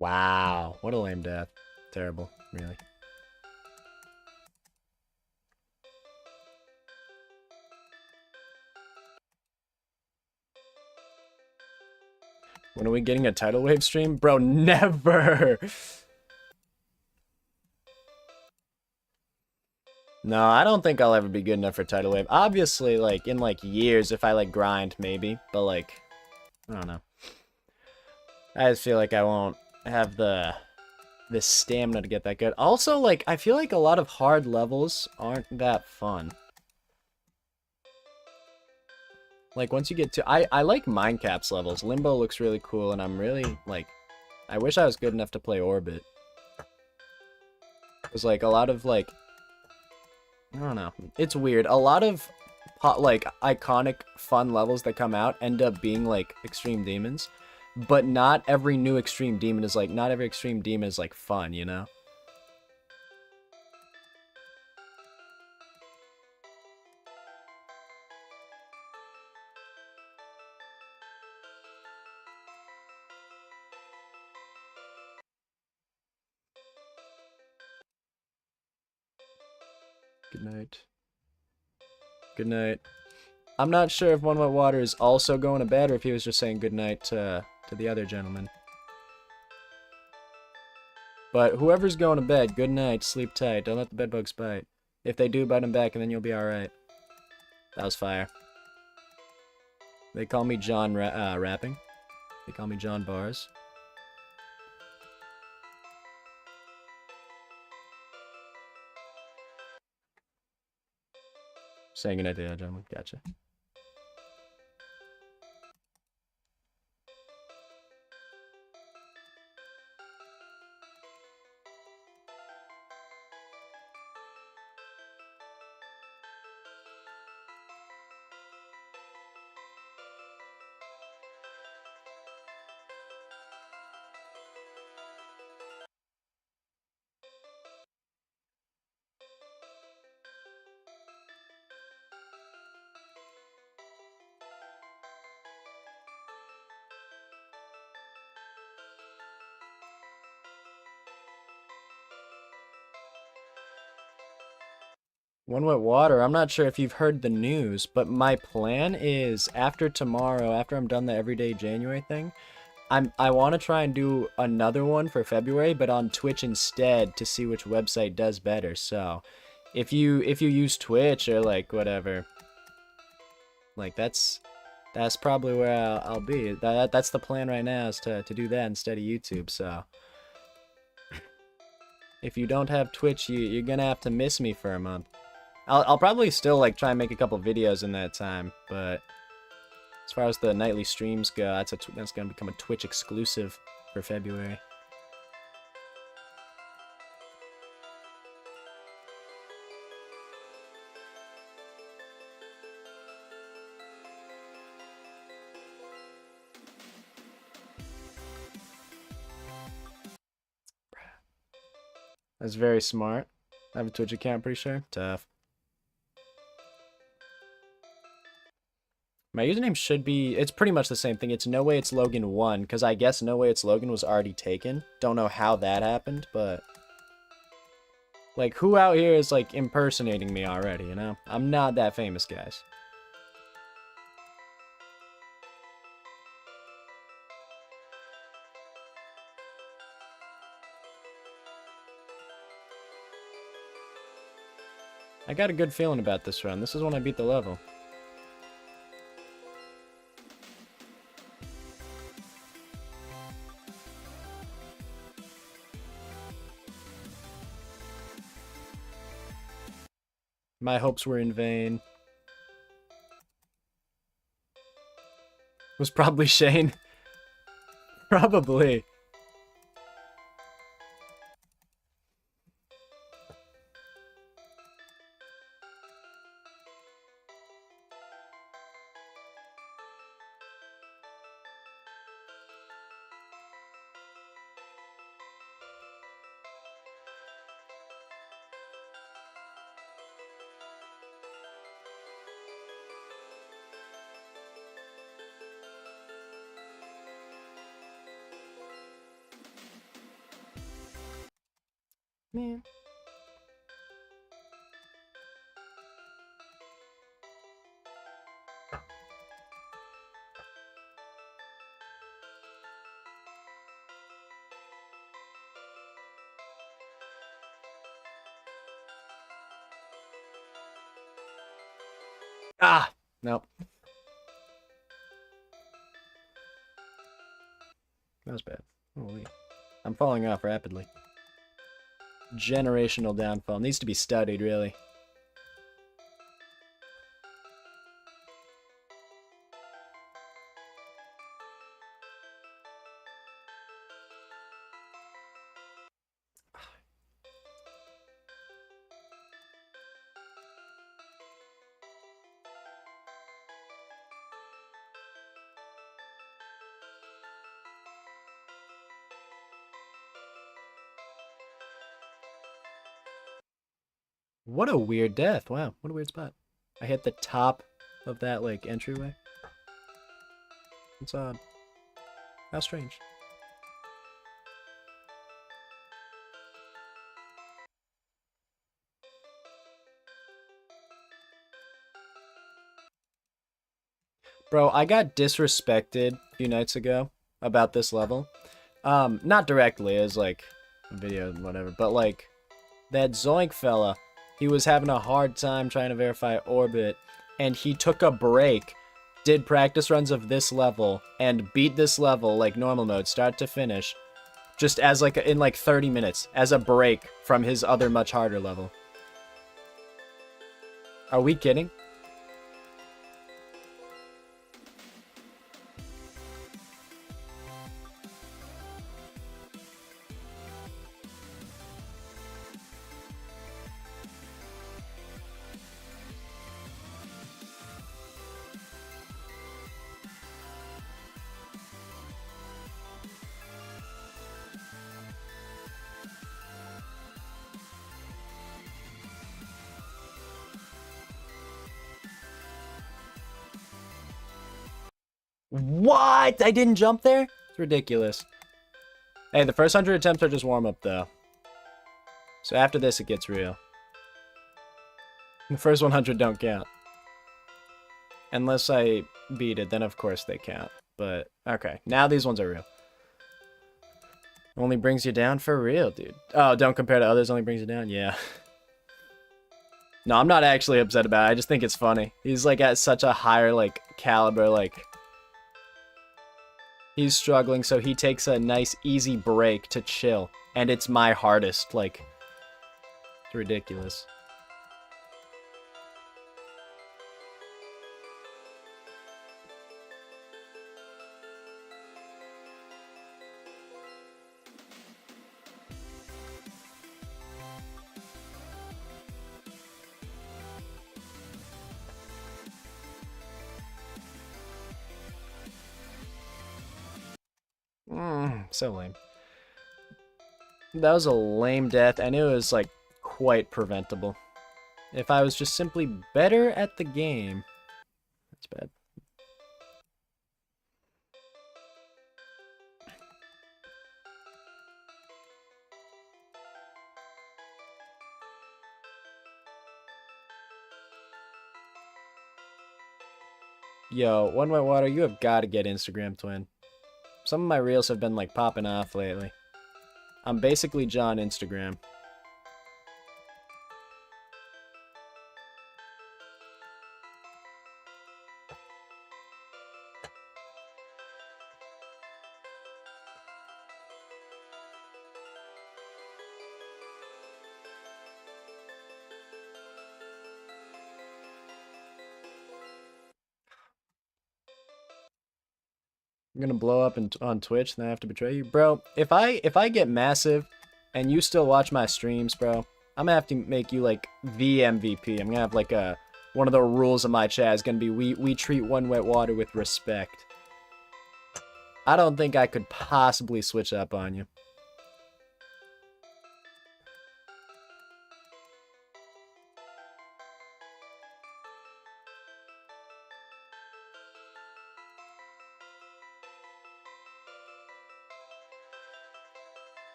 Wow, what a lame death. Terrible, really. When are we getting a tidal wave stream? Bro, never! No, I don't think I'll ever be good enough for tidal wave. Obviously, like, in, like, years, if I, like, grind, maybe. But, like, I don't know. I just feel like I won't have the stamina to get that good. Also, like, I feel like a lot of hard levels aren't that fun. Like, once you get to... I like Minecaps levels. Limbo looks really cool, and I'm really, like... I wish I was good enough to play Orbit. Because, like, a lot of, like... I don't know. It's weird. A lot of, like, iconic, fun levels that come out end up being, like, Extreme Demons. But not every new Extreme Demon is, like... Not every Extreme Demon is, like, fun, you know? Good night. Good night. I'm not sure if One Wet Water is also going to bed or if he was just saying good night to the other gentleman. But whoever's going to bed, good night, sleep tight, don't let the bedbugs bite. If they do, bite them back and then you'll be alright. That was fire. They call me John rapping. They call me John Bars. Saying goodnight to the other gentleman. Gotcha. One Wet Water, I'm not sure if you've heard the news, but my plan is after tomorrow, after I'm done the Everyday January thing, I want to try and do another one for February, but on Twitch instead to see which website does better. So, if you use Twitch or like whatever, like that's probably where I'll be. That's the plan right now, is to do that instead of YouTube. So, if you don't have Twitch, you're gonna have to miss me for a month. I'll probably still like try and make a couple videos in that time, but as far as the nightly streams go, that's gonna become a Twitch exclusive for February. That's very smart. I have a Twitch account, pretty sure. Tough. My username should be... It's pretty much the same thing. It's No Way It's Logan 1, because I guess No Way It's Logan was already taken. Don't know how that happened, but... Like, who out here is, like, impersonating me already, you know? I'm not that famous, guys. I got a good feeling about this run. This is when I beat the level. My hopes were in vain. Was probably Shane. Probably. Man. Ah, nope. That was bad. Holy. I'm falling off rapidly. Generational downfall. Needs to be studied, really. What a weird death. Wow, what a weird spot. I hit the top of that, like, entryway. It's odd. How strange. Bro, I got disrespected a few nights ago about this level. Not directly, as, like, a video and whatever, but, like, that Zoink fella, he was having a hard time trying to verify orbit, and he took a break, did practice runs of this level, and beat this level, like, normal mode, start to finish, just as, like, in, like, 30 minutes, as a break from his other much harder level. Are we kidding? What? I didn't jump there? It's ridiculous. Hey, the first 100 attempts are just warm-up, though. So after this, it gets real. The first 100 don't count. Unless I beat it, then of course they count. But, okay. Now these ones are real. Only brings you down for real, dude. Oh, don't compare to others, only brings you down? Yeah. No, I'm not actually upset about it. I just think it's funny. He's, like, at such a higher, like, caliber, like... He's struggling, so he takes a nice, easy break to chill. And it's my hardest, like... It's ridiculous. So lame. That was a lame death, and it was, like, quite preventable. If I was just simply better at the game... That's bad. Yo, One Wet Water, you have got to get Instagram Twin. Some of my reels have been, like, popping off lately. I'm basically John Instagram. I'm gonna blow up on Twitch, and then I have to betray you, bro. If I get massive, and you still watch my streams, bro, I'm gonna have to make you like the MVP. I'm gonna have like one of the rules of my chat is gonna be we treat One Wet Water with respect. I don't think I could possibly switch up on you.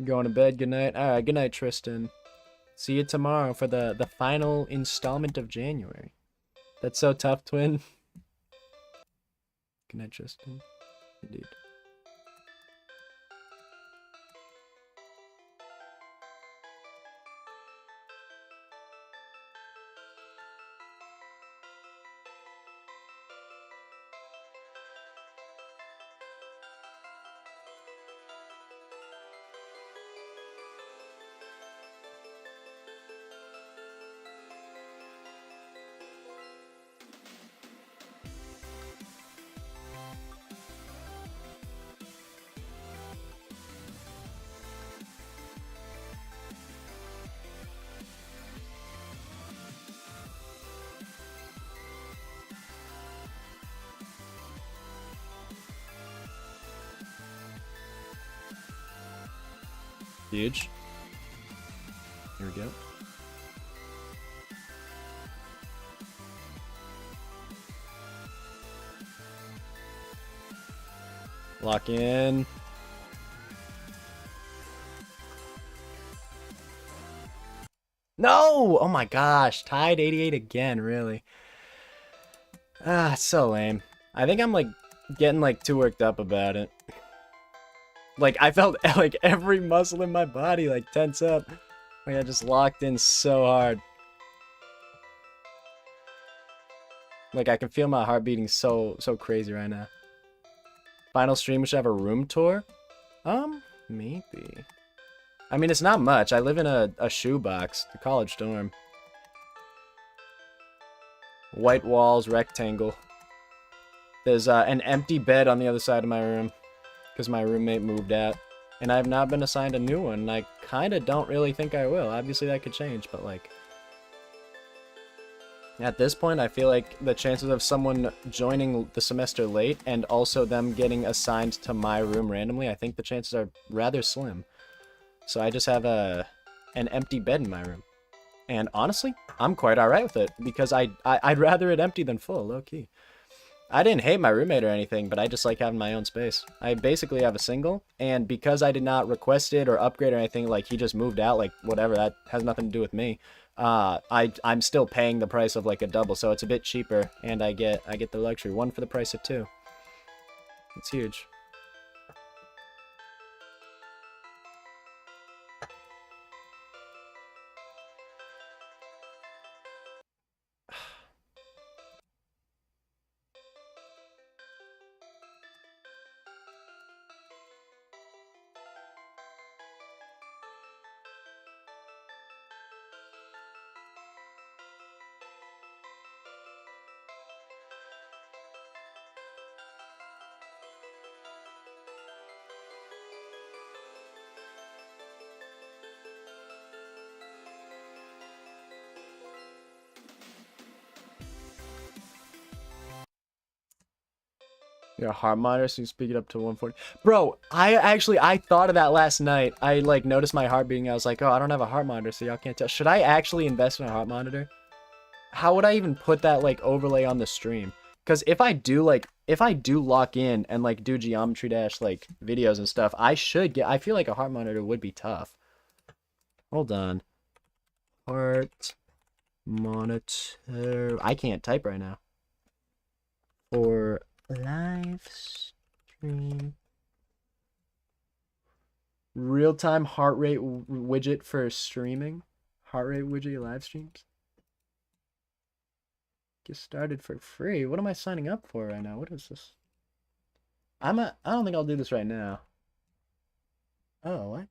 Going to bed. Good night. All right. Good night, Tristan. See you tomorrow for the final installment of January. That's so tough, twin. Good night, Tristan. Indeed. Huge. Here we go. Lock in. No! Oh my gosh. Tied 88 again, really. Ah, it's so lame. I think I'm like getting like too worked up about it. Like I felt like every muscle in my body like tense up. Like I just locked in so hard. Like I can feel my heart beating so crazy right now. Final stream, we should have a room tour? Maybe. I mean, it's not much. I live in a shoebox, the college dorm. White walls, rectangle. There's an empty bed on the other side of my room because my roommate moved out. And I have not been assigned a new one, and I kind of don't really think I will. Obviously, that could change, but like... At this point, I feel like the chances of someone joining the semester late and also them getting assigned to my room randomly, I think the chances are rather slim. So I just have an empty bed in my room. And honestly, I'm quite alright with it, because I'd rather it empty than full, low-key. I didn't hate my roommate or anything, but I just like having my own space. I basically have a single, and because I did not request it or upgrade or anything, like he just moved out, like whatever, that has nothing to do with me. I'm still paying the price of like a double, so it's a bit cheaper, and I get the luxury. One for the price of two. It's huge. Your heart monitor, so you speak it up to 140. Bro, I thought of that last night. I like noticed my heart beating. I was like, oh, I don't have a heart monitor, so y'all can't tell. Should I actually invest in a heart monitor? How would I even put that like overlay on the stream? Because if I do lock in and like do Geometry Dash like videos and stuff, I feel like a heart monitor would be tough. Hold on. Heart monitor. I can't type right now. For live stream. Real-time heart rate widget for streaming. Heart rate widget live streams. Get started for free. What am I signing up for right now? What is this? I don't think I'll do this right now. Oh, what?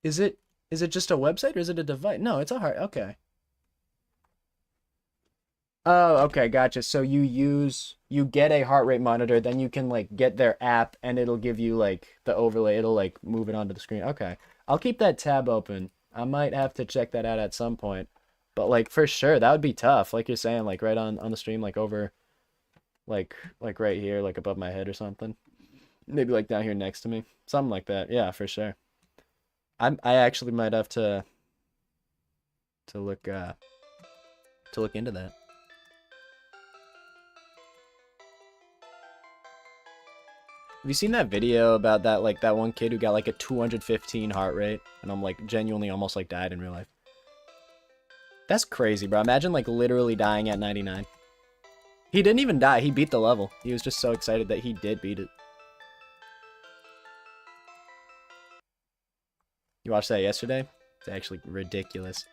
Is it just a website or is it a device? No, it's a heart. Okay. Oh, okay, gotcha. So you get a heart rate monitor, then you can like get their app and it'll give you like the overlay. It'll like move it onto the screen. Okay. I'll keep that tab open. I might have to check that out at some point. But like for sure, that would be tough. Like you're saying, like right on the stream, like over like right here, like above my head or something. Maybe like down here next to me. Something like that. Yeah, for sure. I actually might have to look into that. Have you seen that video about that like that one kid who got like a 215 heart rate and I'm like genuinely almost like died in real life? That's crazy, bro. Imagine like literally dying at 99. He didn't even die. He beat the level. He was just so excited that he did beat it. You watched that yesterday? It's actually ridiculous.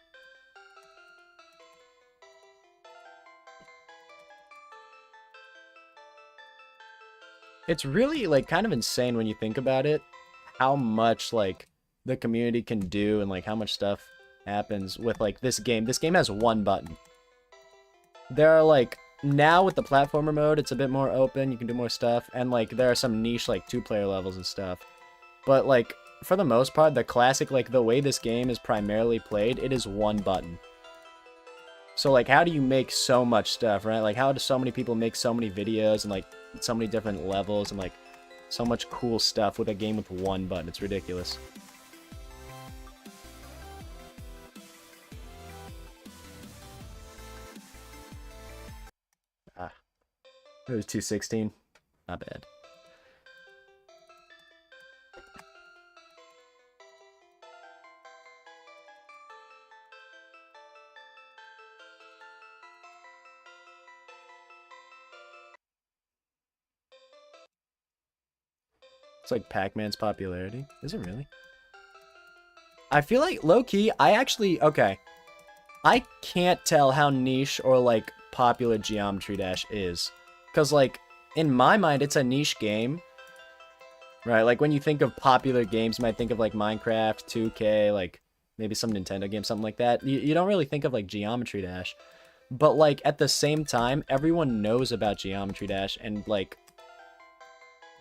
It's really like kind of insane when you think about it, how much like the community can do and like how much stuff happens with like this game. This game has one button. There are like now with the platformer mode, it's a bit more open, you can do more stuff, and like there are some niche like 2-player levels and stuff. But like for the most part, the classic like the way this game is primarily played, it is one button. So like how do you make so much stuff, right? Like how do so many people make so many videos and like so many different levels and like so much cool stuff with a game with one button? It's ridiculous. Ah, it was 216. Not bad. It's like Pac-Man's popularity. Is it really? I feel like low-key, okay. I can't tell how niche or like popular Geometry Dash is. Because like, in my mind, it's a niche game. Right, like when you think of popular games, you might think of like Minecraft, 2K, like maybe some Nintendo game, something like that. You don't really think of like Geometry Dash. But like at the same time, everyone knows about Geometry Dash and like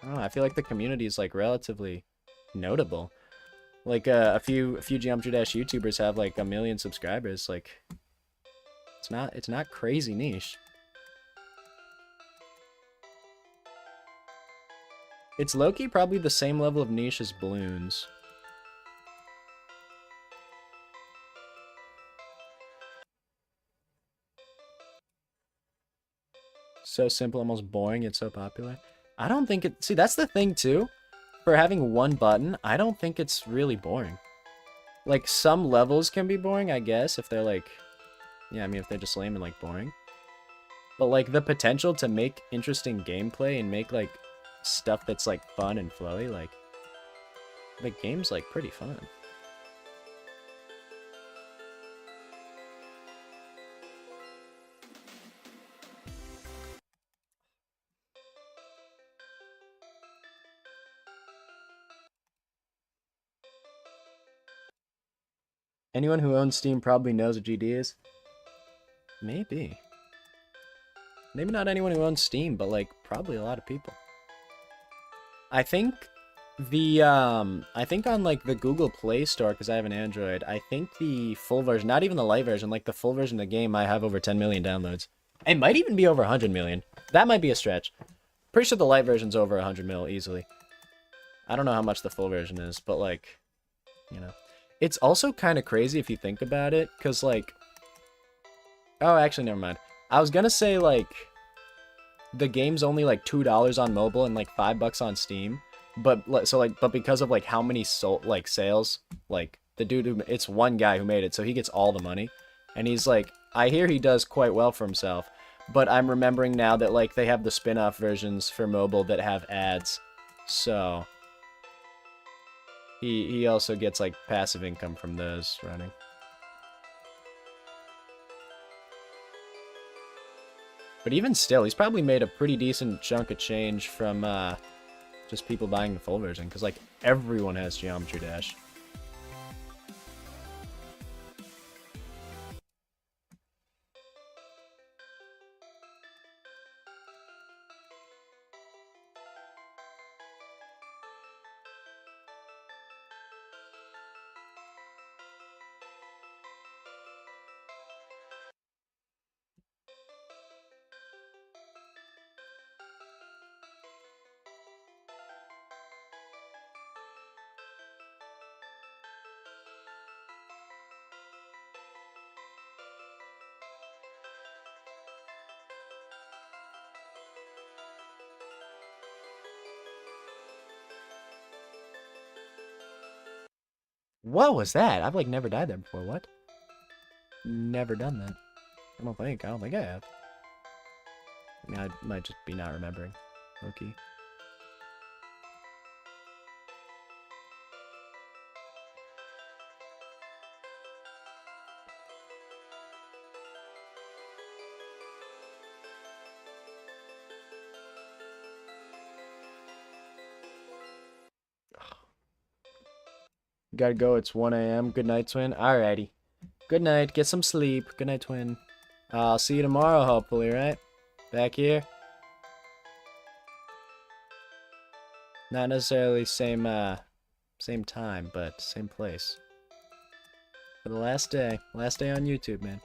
I don't know, I feel like the community is like relatively notable. Like a few Geometry Dash YouTubers have like 1 million subscribers. Like it's not crazy niche. It's low-key probably the same level of niche as balloons. So simple, almost boring, yet so popular. I don't think it... See, that's the thing, too. For having one button, I don't think it's really boring. Like, some levels can be boring, I guess, if they're, like... Yeah, I mean, if they're just lame and, like, boring. But, like, the potential to make interesting gameplay and make, like, stuff that's, like, fun and flowy, like... The game's, like, pretty fun. Anyone who owns Steam probably knows what GD is. Maybe. Maybe not anyone who owns Steam, but like probably a lot of people. I think I think on like the Google Play Store, because I have an Android, I think the full version, not even the light version, like the full version of the game might have over 10 million downloads. It might even be over 100 million. That might be a stretch. Pretty sure the light version's over 100 mil easily. I don't know how much the full version is, but like, you know. It's also kind of crazy if you think about it, because, like... Oh, actually, never mind. I was gonna say, like... The game's only, like, $2 on mobile and, like, $5 on Steam. But, so, like, but because of, like, how many sales, like, the dude who... It's one guy who made it, so he gets all the money. And he's, like... I hear he does quite well for himself. But I'm remembering now that, like, they have the spin-off versions for mobile that have ads. So... He also gets, like, passive income from those running. But even still, he's probably made a pretty decent chunk of change from, just people buying the full version. Because, like, everyone has Geometry Dash. What was that? I've like never died there before. What? Never done that. I don't think I have. I mean, I might just be not remembering. Okay. Gotta go. It's 1 a.m. Good night, twin. Alrighty. Good night. Get some sleep. Good night, twin. I'll see you tomorrow, hopefully, right? Back here. Not necessarily same time, but same place. For the last day on YouTube, man.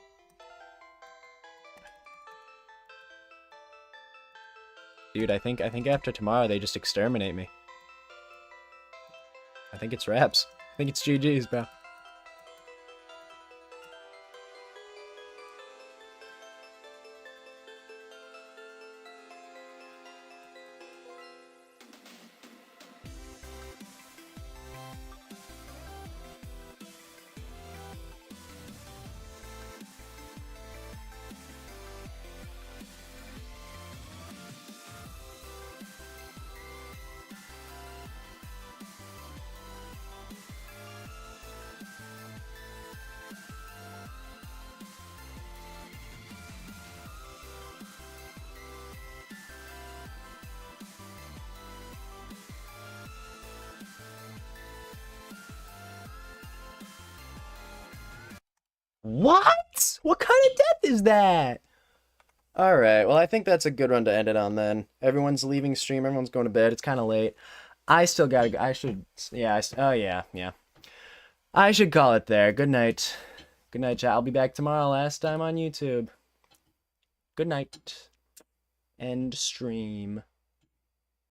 Dude, I think after tomorrow they just exterminate me. I think it's wraps. I think it's GG's, bro. What? What kind of death is that? Alright, well, I think that's a good one to end it on then. Everyone's leaving stream, everyone's going to bed, it's kind of late. I still gotta go. I should, yeah, oh yeah. I should call it there. Good night. Good night, chat. I'll be back tomorrow, last time on YouTube. Good night. End stream.